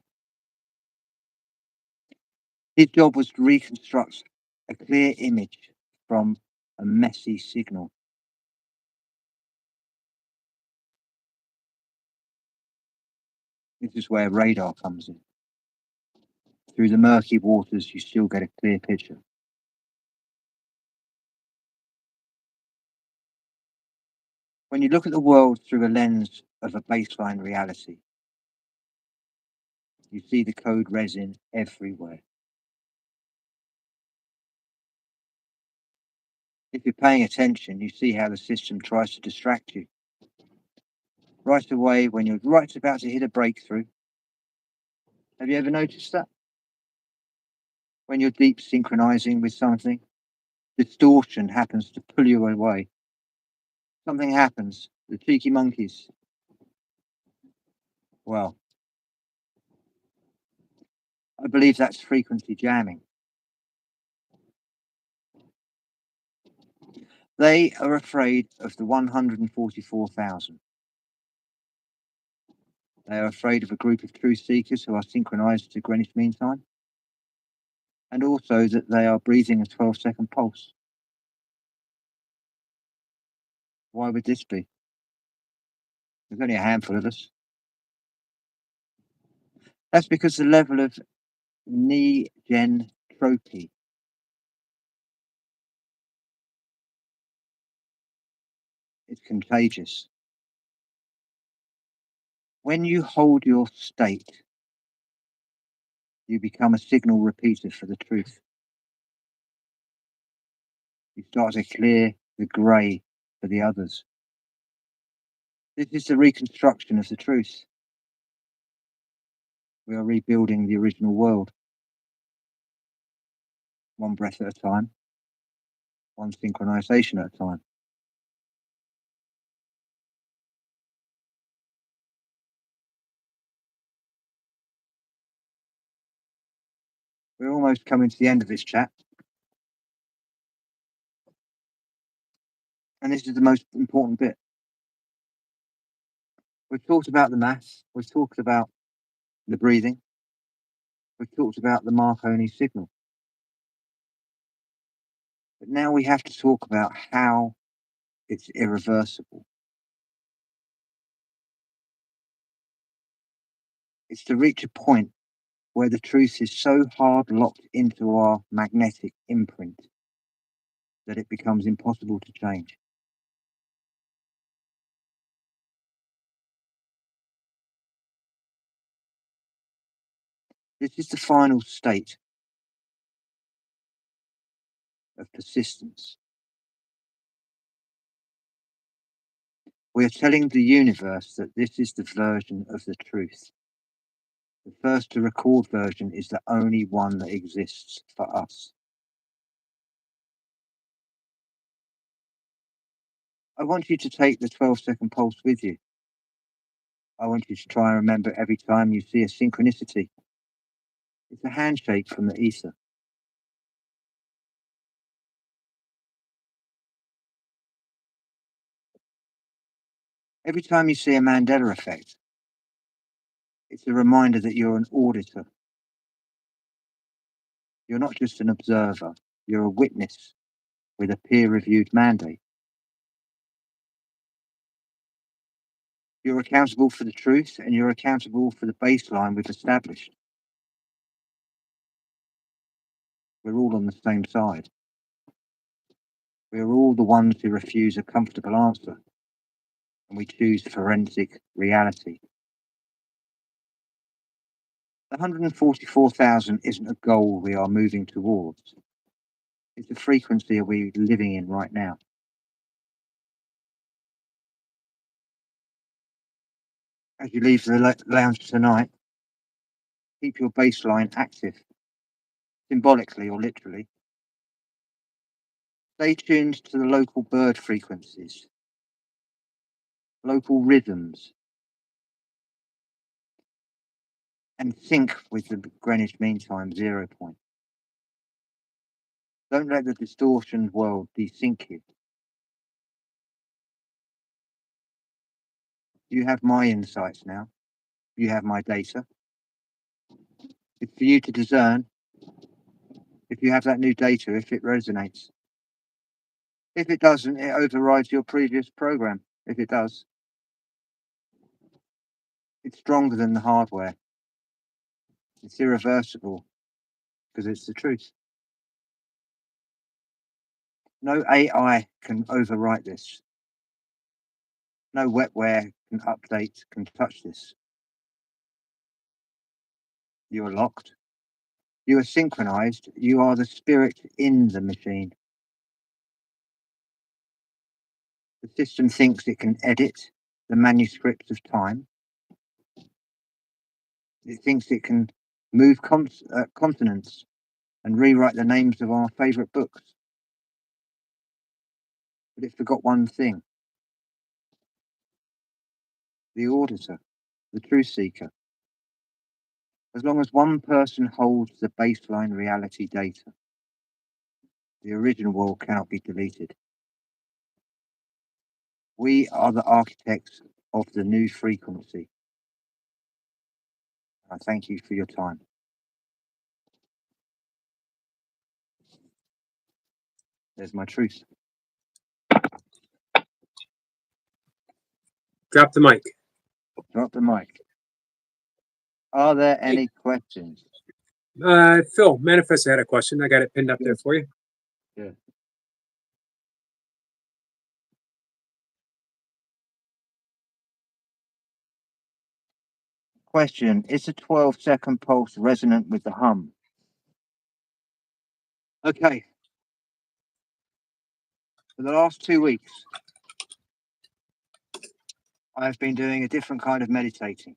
His job was to reconstruct a clear image from a messy signal. This is where radar comes in. Through the murky waters, you still get a clear picture. When you look at the world through a lens of a baseline reality, you see the code resin everywhere. If you're paying attention, you see how the system tries to distract you. Right away, when you're right about to hit a breakthrough. Have you ever noticed that? When you're deep synchronizing with something, distortion happens to pull you away. Something happens. The cheeky monkeys. Well, I believe that's frequency jamming. They are afraid of the 144,000. They are afraid of a group of truth seekers who are synchronized to Greenwich Mean Time. And also that they are breathing a 12-second pulse. Why would this be? There's only a handful of us. That's because the level of negentropy is contagious. When you hold your state, you become a signal repeater for the truth. You start to clear the grey for the others. This is the reconstruction of the truth. We are rebuilding the original world. One breath at a time, one synchronization at a time. We're almost coming to the end of this chat. And this is the most important bit. We've talked about the maths. We've talked about the breathing. We've talked about the Marconi signal. But now we have to talk about how it's irreversible. It's to reach a point where the truth is so hard locked into our magnetic imprint that it becomes impossible to change. This is the final state of persistence. We are telling the universe that this is the version of the truth. The first to record version is the only one that exists for us. I want you to take the 12-second pulse with you. I want you to try and remember every time you see a synchronicity. It's a handshake from the ether. Every time you see a Mandela effect, it's a reminder that you're an auditor. You're not just an observer, you're a witness with a peer-reviewed mandate. You're accountable for the truth and you're accountable for the baseline we've established. We're all on the same side. We're all the ones who refuse a comfortable answer, and we choose forensic reality. The 144,000 isn't a goal we are moving towards. It's the frequency we're living in right now. As you leave the lounge tonight, keep your baseline active, symbolically or literally. Stay tuned to the local bird frequencies, local rhythms, and sync with the Greenwich Mean Time 0 point. Don't let the distortioned world desync you. You have my insights now. You have my data. It's for you to discern if you have that new data, if it resonates. If it doesn't, it overrides your previous program. If it does, it's stronger than the hardware. It's irreversible because it's the truth. No AI can overwrite this. No wetware can update, can touch this. You are locked. You are synchronized. You are the spirit in the machine. The system thinks it can edit the manuscripts of time. It thinks it can move continents and rewrite the names of our favorite books. But it forgot one thing. The auditor, the truth seeker. As long as one person holds the baseline reality data, the original world cannot be deleted. We are the architects of the new frequency. I thank you for your time. There's my truth. Drop the mic. Drop the mic. Are there any questions? Phil, Manifest had a question. I got it pinned up there for you. Yeah. Question, is the 12-second pulse resonant with the hum? Okay. For the last 2 weeks, I've been doing a different kind of meditating.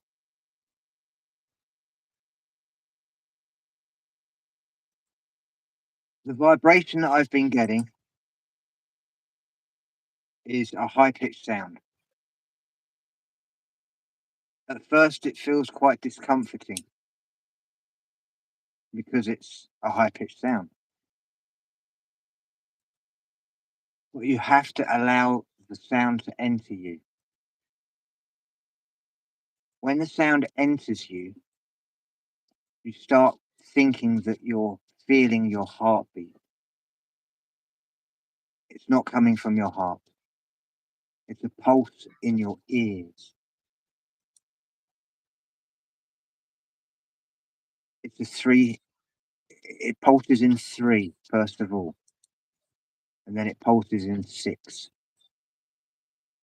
The vibration that I've been getting is a high-pitched sound. At first, it feels quite discomforting. because it's a high-pitched sound. But you have to allow the sound to enter you. When the sound enters you, you start thinking that you're feeling your heartbeat. It's not coming from your heart. It's a pulse in your ears. It's a three. It pulses in 3, first of all, and then it pulses in 6.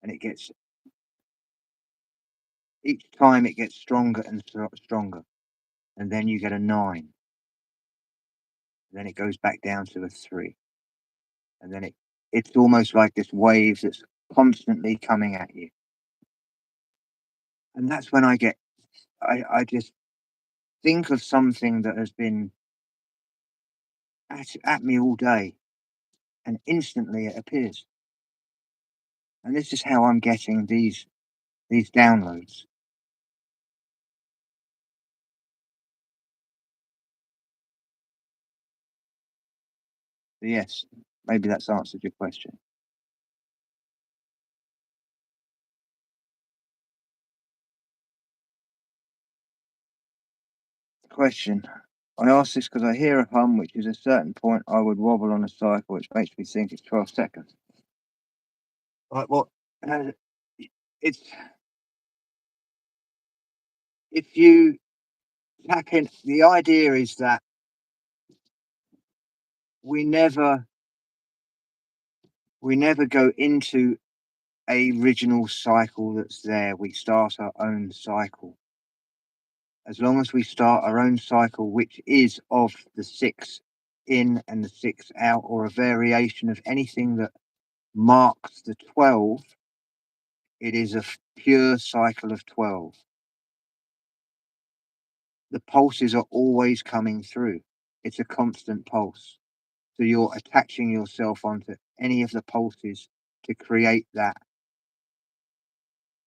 And it gets, each time it gets stronger and stronger. And then you get a 9. Then it goes back down to a 3. And then it's almost like this wave that's constantly coming at you. And that's when I just think of something that has been at me all day, and instantly it appears. And this is how I'm getting these downloads. So yes, maybe that's answered your question. Question. I ask this because I hear a hum, which is a certain point I would wobble on a cycle, which makes me think it's 12 seconds. Right, well, it's if you tap in, the idea is that we never go into a original cycle that's there. We start our own cycle. As long as we start our own cycle, which is of the 6 in and the 6 out, or a variation of anything that marks the 12, it is a pure cycle of 12. The pulses are always coming through. It's a constant pulse. So you're attaching yourself onto any of the pulses to create that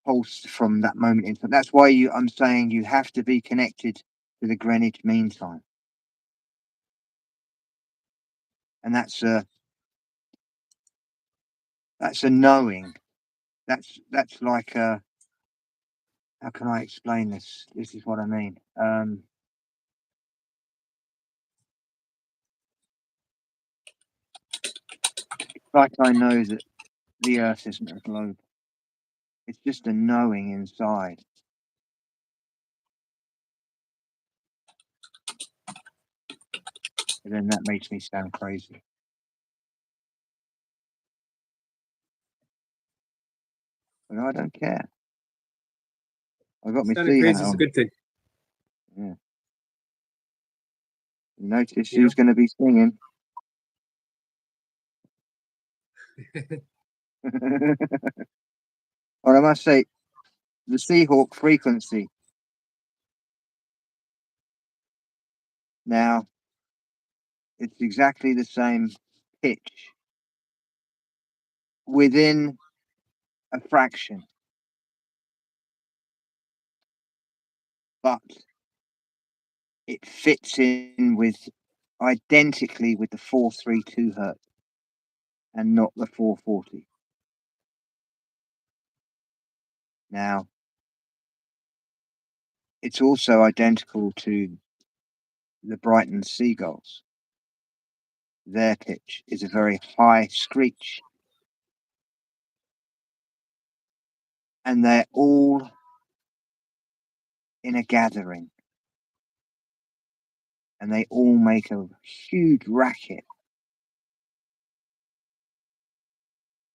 pulse from that moment in time. That's why I'm saying you have to be connected to the Greenwich Mean Time. And that's a knowing. That's like a, how can I explain this? This is what I mean. Like I know that the Earth isn't a globe. It's just a knowing inside. And then that makes me sound crazy. But I don't care. I got my Sounding sea crazy hat is a on. good thing. Yeah. Notice You who's going to be singing. Or I must say, the Seahawk frequency. Now, it's exactly the same pitch within a fraction, but it fits in with identically with the 432 hertz and not the 440. Now, it's also identical to the Brighton Seagulls. Their pitch is a very high screech, and they're all in a gathering, and they all make a huge racket.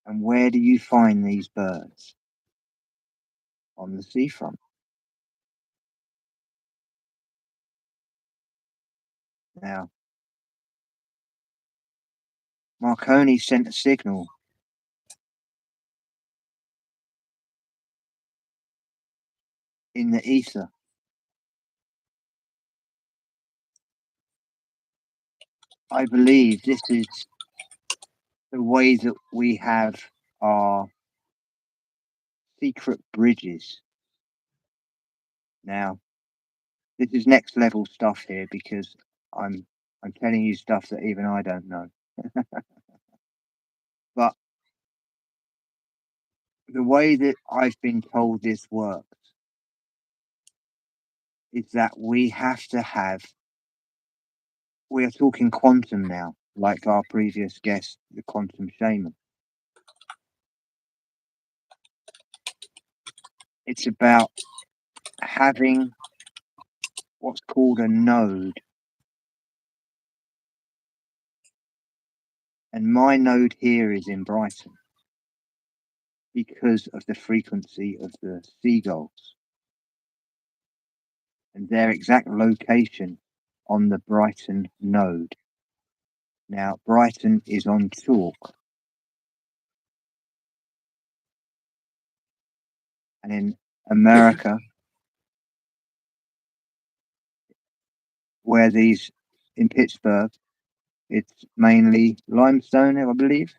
And where do you find these birds? On the seafront. Now, Marconi sent a signal in the ether. I believe this is the way that we have our secret bridges. Now, this is next level stuff here because I'm telling you stuff that even I don't know. But the way that I've been told this works is that we are talking quantum now, like our previous guest, the quantum shaman. It's about having what's called a node. And my node here is in Brighton because of the frequency of the seagulls and their exact location on the Brighton node. Now, Brighton is on chalk. And in America, in Pittsburgh, it's mainly limestone, I believe.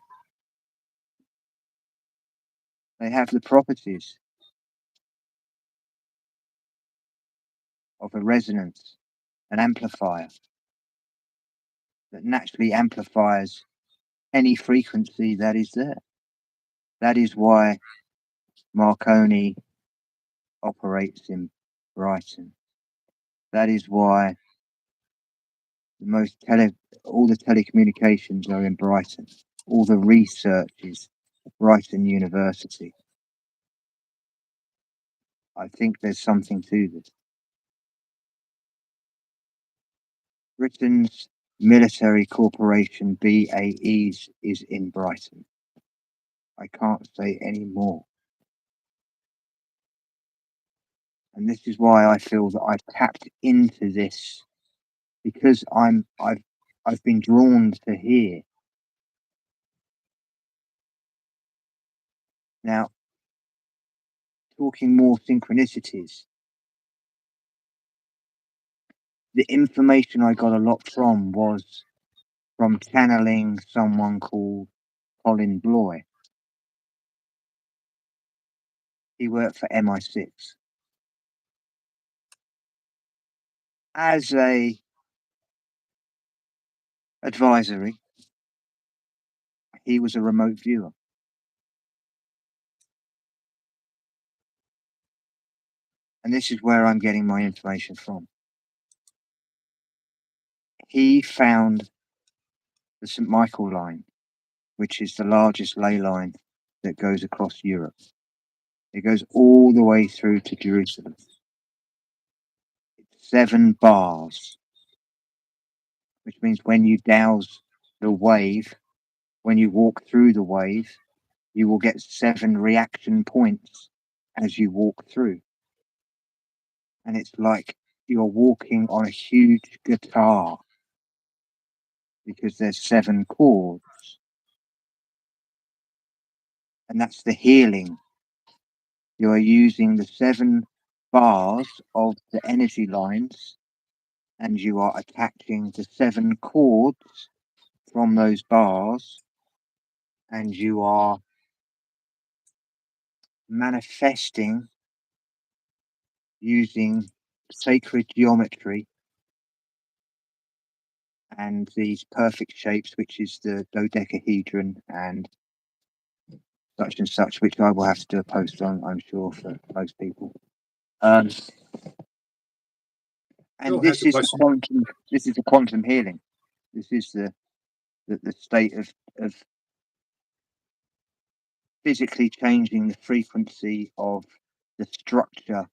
They have the properties of a resonance, an amplifier that naturally amplifies any frequency that is there. That is why Marconi operates in Brighton. That is why all the telecommunications are in Brighton. All the research is at Brighton University. I think there's something to this. Britain's military corporation, BAE's, is in Brighton. I can't say any more. And this is why I feel that I've tapped into this, because I've been drawn to here. Now, talking more synchronicities, the information I got a lot from was from channeling someone called Colin Bloy. He worked for MI6 as a advisory. He was a remote viewer. And this is where I'm getting my information from. He found the St. Michael line, which is the largest ley line that goes across Europe. It goes all the way through to Jerusalem. It's 7 bars, which means when you douse the wave, when you walk through the wave, you will get 7 reaction points as you walk through. And it's like you're walking on a huge guitar because there's 7 chords. And that's the healing. You are using the 7 bars of the energy lines, and you are attaching the 7 chords from those bars, and you are manifesting using sacred geometry and these perfect shapes, which is the dodecahedron and such, which I will have to do a post on, I'm sure, for most people. And this is the quantum healing. This is the state of physically changing the frequency of the structure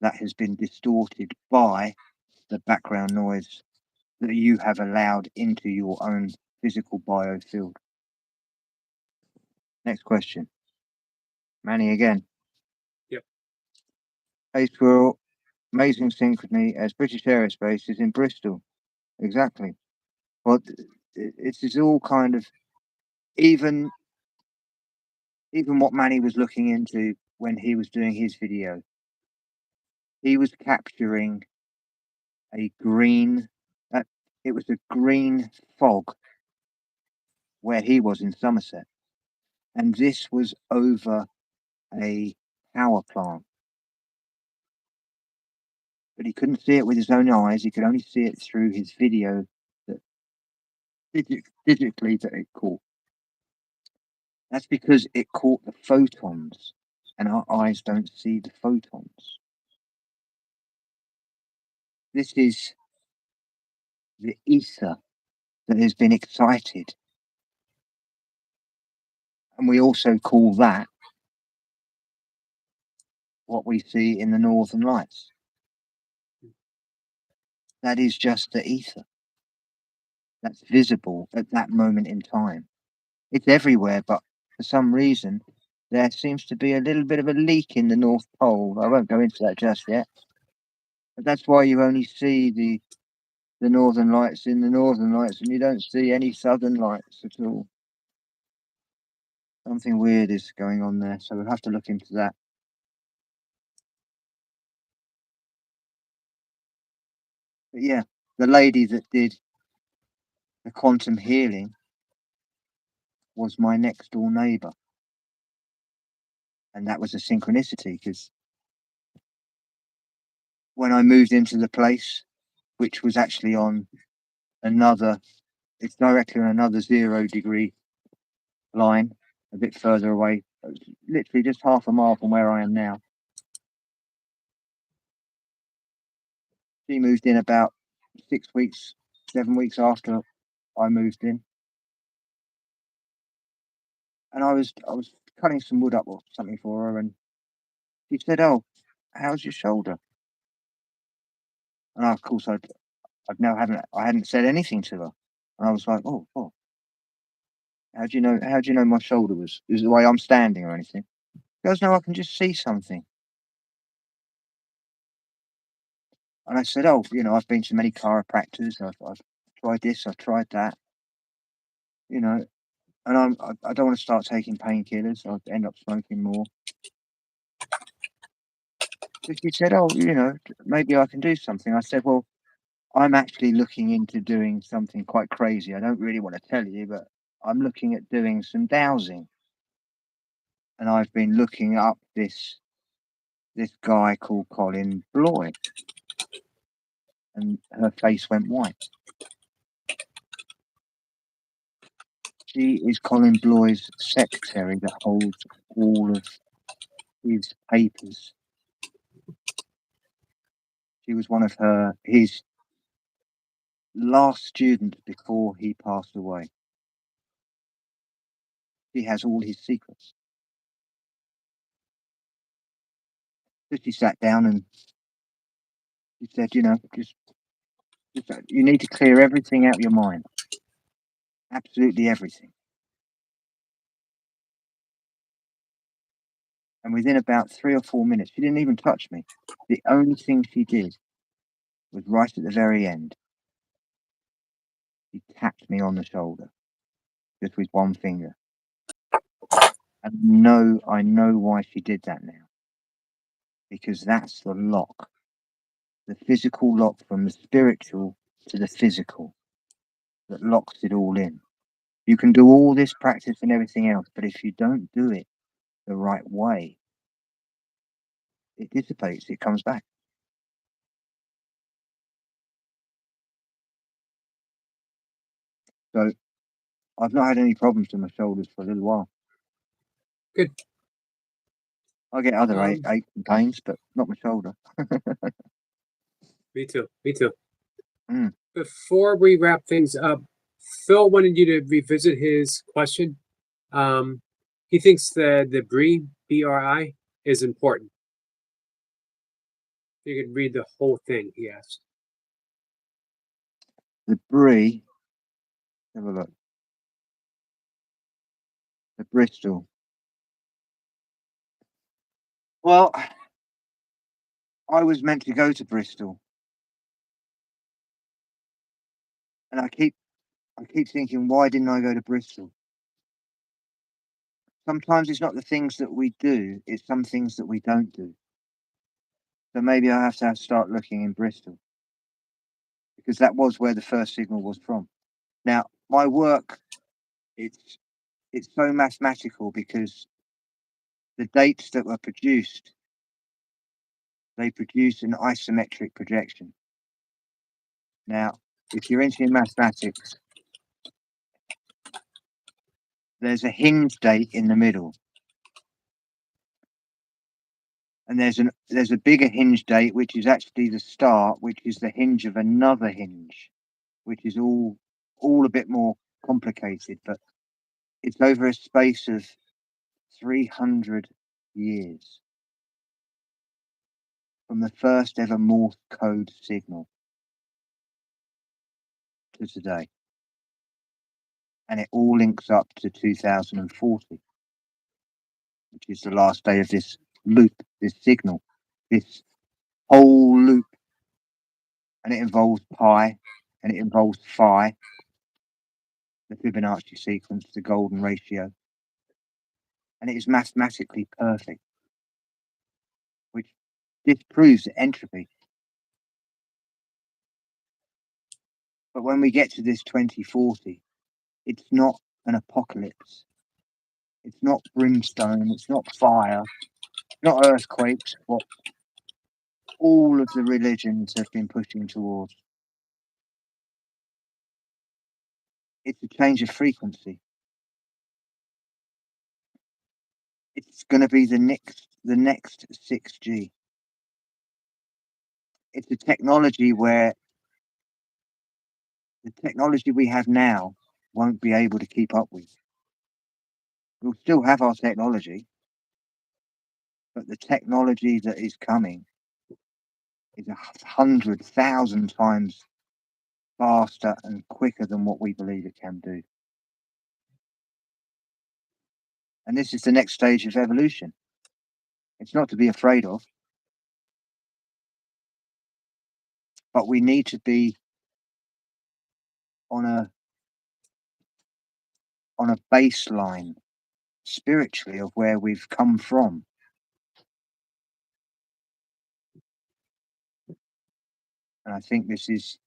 that has been distorted by the background noise that you have allowed into your own physical biofield. Next question. Manny again. Yep. Hey Squirrel, amazing synchrony as British Aerospace is in Bristol. Exactly. Well, it is all kind of, even what Manny was looking into when he was doing his video, he was capturing a green, it was a green fog where he was in Somerset. And this was over a power plant. but he couldn't see it with his own eyes. He could only see it through his video that digitally that it caught. That's because it caught the photons, and our eyes don't see the photons. This is the ether that has been excited. And we also call that what we see in the Northern Lights. That is just the ether that's visible at that moment in time. It's everywhere, but for some reason, there seems to be a little bit of a leak in the North Pole. I won't go into that just yet. But that's why you only see the Northern Lights in the Northern Lights, and you don't see any Southern Lights at all. Something weird is going on there, so we'll have to look into that. But yeah, the lady that did the quantum healing was my next door neighbor. And that was a synchronicity because when I moved into the place, which was actually on it's directly on another 0-degree line, a bit further away, literally just half a mile from where I am now. She moved in about 6 weeks, 7 weeks after I moved in. And I was cutting some wood up or something for her, and she said, "Oh, how's your shoulder?" And of course, I hadn't said anything to her, and I was like, "Oh, oh, how do you know? How do you know my shoulder is the way I'm standing or anything?" She goes, "No, I can just see something." And I said, "Oh, I've been to many chiropractors. I've tried this, I've tried that, you know, and I don't want to start taking painkillers. I'd end up smoking more." So she said, "Oh, maybe I can do something." I said, "Well, I'm actually looking into doing something quite crazy. I don't really want to tell you, but I'm looking at doing some dowsing. And I've been looking up this guy called Colin Bloy." And her face went white. She is Colin Bloy's secretary that holds all of his papers. She was one of his last students before he passed away. She has all his secrets. So she sat down and she said, just you need to clear everything out of your mind. Absolutely everything. And within about 3 or 4 minutes, she didn't even touch me. The only thing she did was right at the very end. She tapped me on the shoulder, just with one finger. And I know why she did that now. Because that's the lock. The physical lock from the spiritual to the physical that locks it all in. You can do all this practice and everything else, but if you don't do it the right way, it dissipates, it comes back. So I've not had any problems with my shoulders for a little while. Good. I get other aches and pains, but not my shoulder. Me too. Me too. Mm. Before we wrap things up, Phil wanted you to revisit his question. He thinks the BRI, BRI, is important. You could read the whole thing, he asked. The BRI, have a look. The Bristol. Well, I was meant to go to Bristol, and I keep thinking, why didn't I go to Bristol? Sometimes it's not the things that we do; it's some things that we don't do. So maybe I have to start looking in Bristol, because that was where the first signal was from. Now, my work, it's so mathematical because the dates that were produced, they produce an isometric projection. Now, if you're into mathematics, there's a hinge date in the middle. And there's a bigger hinge date, which is actually the start, which is the hinge of another hinge, which is all a bit more complicated, but it's over a space of 300 years from the first ever Morse code signal to today. And it all links up to 2040, which is the last day of this loop, this signal, this whole loop. And it involves pi, and it involves phi, the Fibonacci sequence, the golden ratio. And it is mathematically perfect, which disproves entropy. But when we get to this 2040, it's not an apocalypse. It's not brimstone. It's not fire. Not earthquakes. What all of the religions have been pushing towards. It's a change of frequency. It's going to be the next 6G. It's a technology where the technology we have now won't be able to keep up with. We'll still have our technology, but the technology that is coming is 100,000 times faster and quicker than what we believe it can do. And this is the next stage of evolution. It's not to be afraid of, but we need to be on a baseline spiritually of where we've come from. And I think this is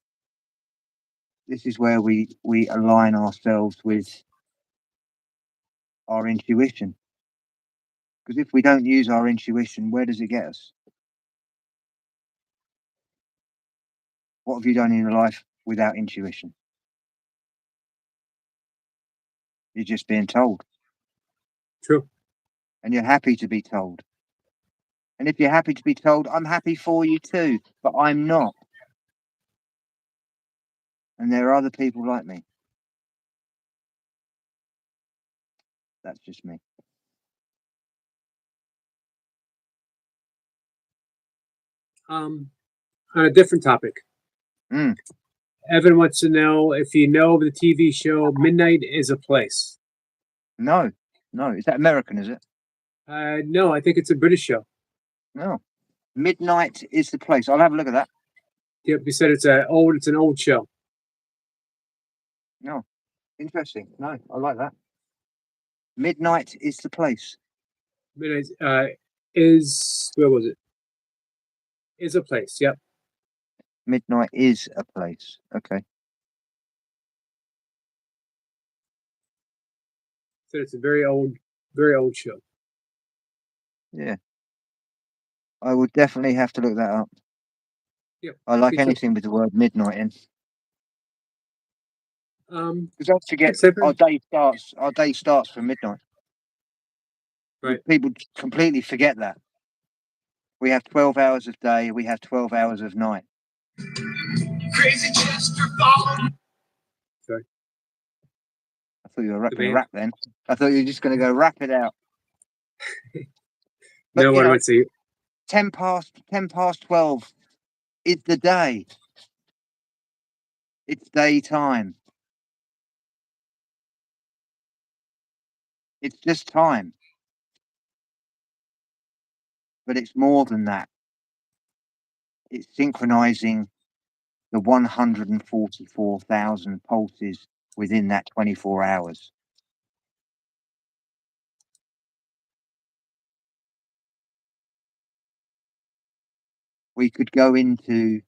where we align ourselves with our intuition. Because if we don't use our intuition, where does it get us? What have you done in your life without intuition? You're just being told. True. And you're happy to be told. And if you're happy to be told, I'm happy for you too, but I'm not. And there are other people like me. That's just me. On a different topic. Evan wants to know if you know the TV show Midnight is a Place. No. Is that American, is it? No, I think it's a British show. No. Midnight is the Place. I'll have a look at that. Yep, you said it's an old show. No. Interesting. No, I like that. Midnight is the Place. Midnight where was it? Is a Place, yep. Midnight is a Place. Okay. So it's a very old show. Yeah. I would definitely have to look that up. Yep. I like anything with the word midnight in. Because don't forget, our day starts from midnight. Right. People completely forget that. We have 12 hours of day, we have 12 hours of night. Crazy Chester. Sorry. I thought you were rapping a rap then. I thought you were just going to go rap it out. But, no one would see it. 10 past 12 is the day. It's daytime. It's just time. But it's more than that. It's synchronizing the 144,000 pulses within that 24 hours. We could go into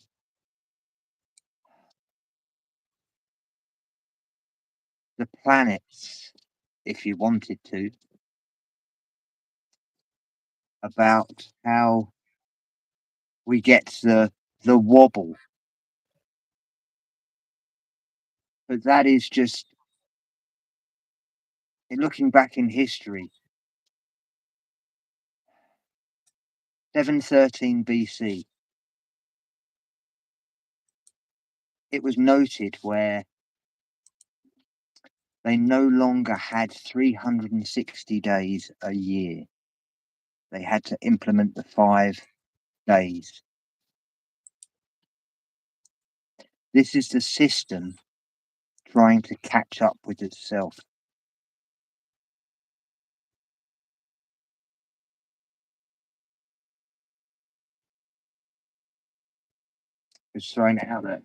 the planets if you wanted to, about how we get the wobble. But that is just, in looking back in history, 713 BC, it was noted where they no longer had 360 days a year. They had to implement the 5 days. This is the system trying to catch up with itself. Just throwing it out there.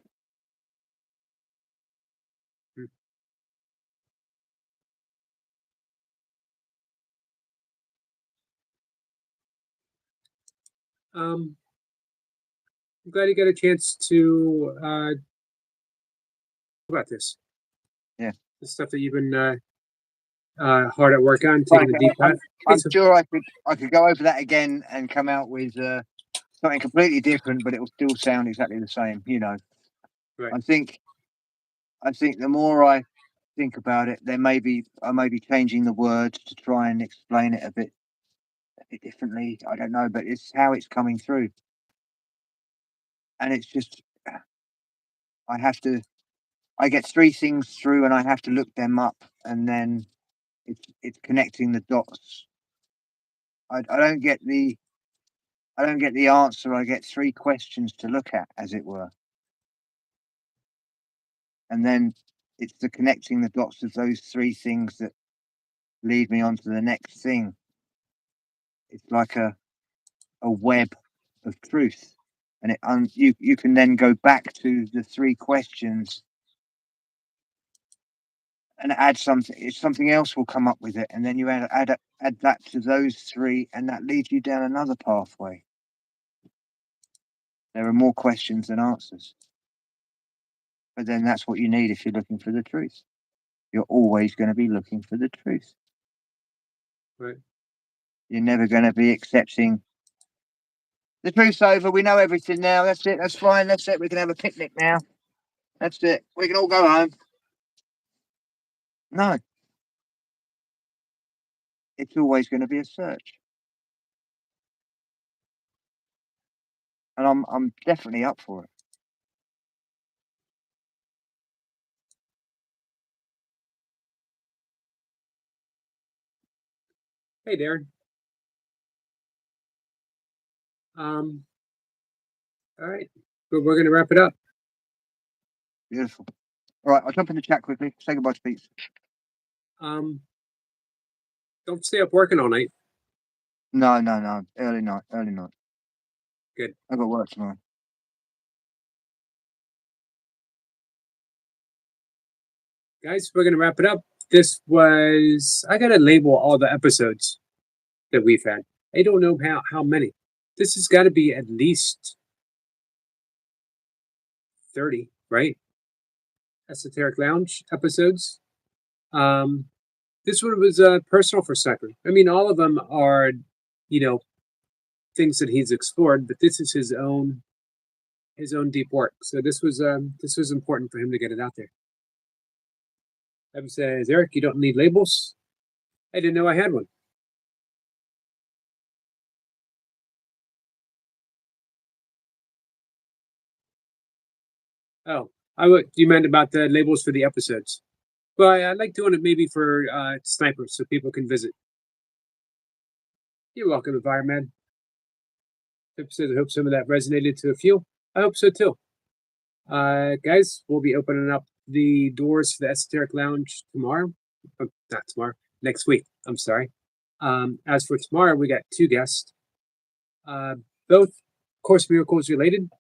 I'm glad you got a chance to about this. Yeah. The stuff that you've been hard at work on, taking a deep breath. I'm sure I could go over that again and come out with something completely different, but it will still sound exactly the same. You know, Right. I think the more I think about it, I may be changing the words to try and explain it a bit differently. I don't know, but it's how it's coming through, and it's just I get 3 things through, and I have to look them up, and then it's connecting the dots. I don't get the answer. I get 3 questions to look at, as it were. And then it's the connecting the dots of those 3 things that lead me on to the next thing. It's like a web of truth. And you can then go back to the 3 questions and add something. Something else will come up with it. And then you add that to those 3, and that leads you down another pathway. There are more questions than answers. But then that's what you need if you're looking for the truth. You're always going to be looking for the truth. Right. You're never going to be accepting the truth's over. We know everything now. That's it. That's fine. That's it. We can have a picnic now. That's it. We can all go home. No. It's always going to be a search. And I'm definitely up for it. Hey, Darren. All right, but we're gonna wrap it up. Beautiful. All right, I'll jump in the chat quickly. Say goodbye to Pete. Don't stay up working all night. No. Early night. Good. I've got work tomorrow. Guys, we're gonna wrap it up. This was I gotta label all the episodes that we've had. I don't know how many. This has got to be at least 30, right? Esoteric Lounge episodes. This one was personal for Cypher. I mean, all of them are, things that he's explored, but this is his own deep work. So this was important for him to get it out there. Evan says, Eric, you don't need labels. I didn't know I had one. Oh, you meant about the labels for the episodes. Well, I like doing it maybe for snipers so people can visit. You're welcome, Environment. Episode, I hope some of that resonated to a few. I hope so too. Guys, we'll be opening up the doors for the Esoteric Lounge tomorrow. Not tomorrow, next week. I'm sorry. As for tomorrow, we got 2 guests, both Course Miracles related.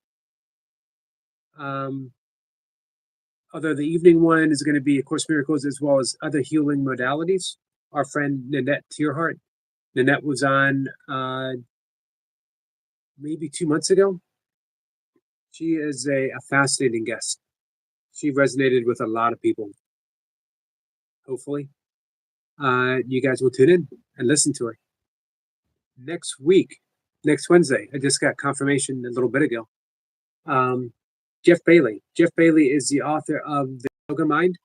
Although the evening one is going to be A Course Miracles as well as other healing modalities. Our friend Nanette Tierhart. Nanette was on maybe 2 months ago. She is a fascinating guest. She resonated with a lot of people. Hopefully, you guys will tune in and listen to her. Next week, next Wednesday. I just got confirmation a little bit ago. Jeff Bailey. Jeff Bailey is the author of The Yoga Mind,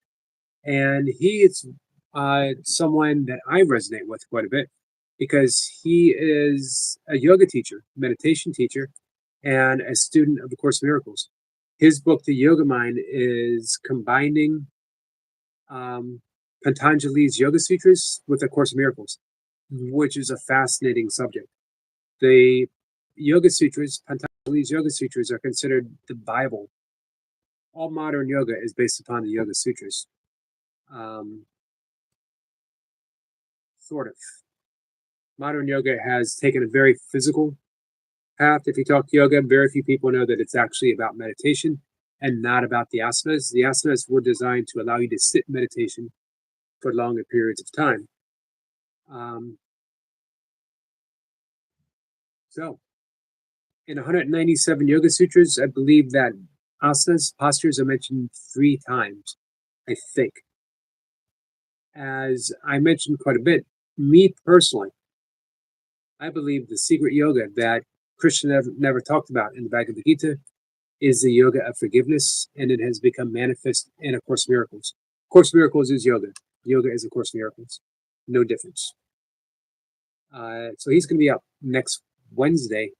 and he is someone that I resonate with quite a bit because he is a yoga teacher, meditation teacher, and a student of the Course of Miracles. His book, The Yoga Mind, is combining Patanjali's Yoga Sutras with the Course of Miracles, which is a fascinating subject. The Yoga Sutras, Patanjali's Yoga Sutras, are considered the Bible. All modern yoga is based upon the Yoga Sutras. Sort of. Modern yoga has taken a very physical path. If you talk yoga, very few people know that it's actually about meditation and not about the asanas. The asanas were designed to allow you to sit in meditation for longer periods of time. So, in 197 Yoga Sutras, I believe that asanas, postures, are mentioned 3 times, I think. As I mentioned quite a bit, me personally, I believe the secret yoga that Krishna never talked about in the Bhagavad Gita is the yoga of forgiveness, and it has become manifest in A Course in Miracles. Course in Miracles is yoga. Yoga is A Course in Miracles. No difference. So he's going to be up next Wednesday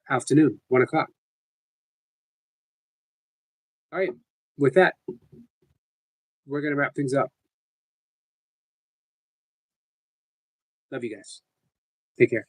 afternoon, 1 o'clock. All right. With that, we're going to wrap things up. Love you guys. Take care.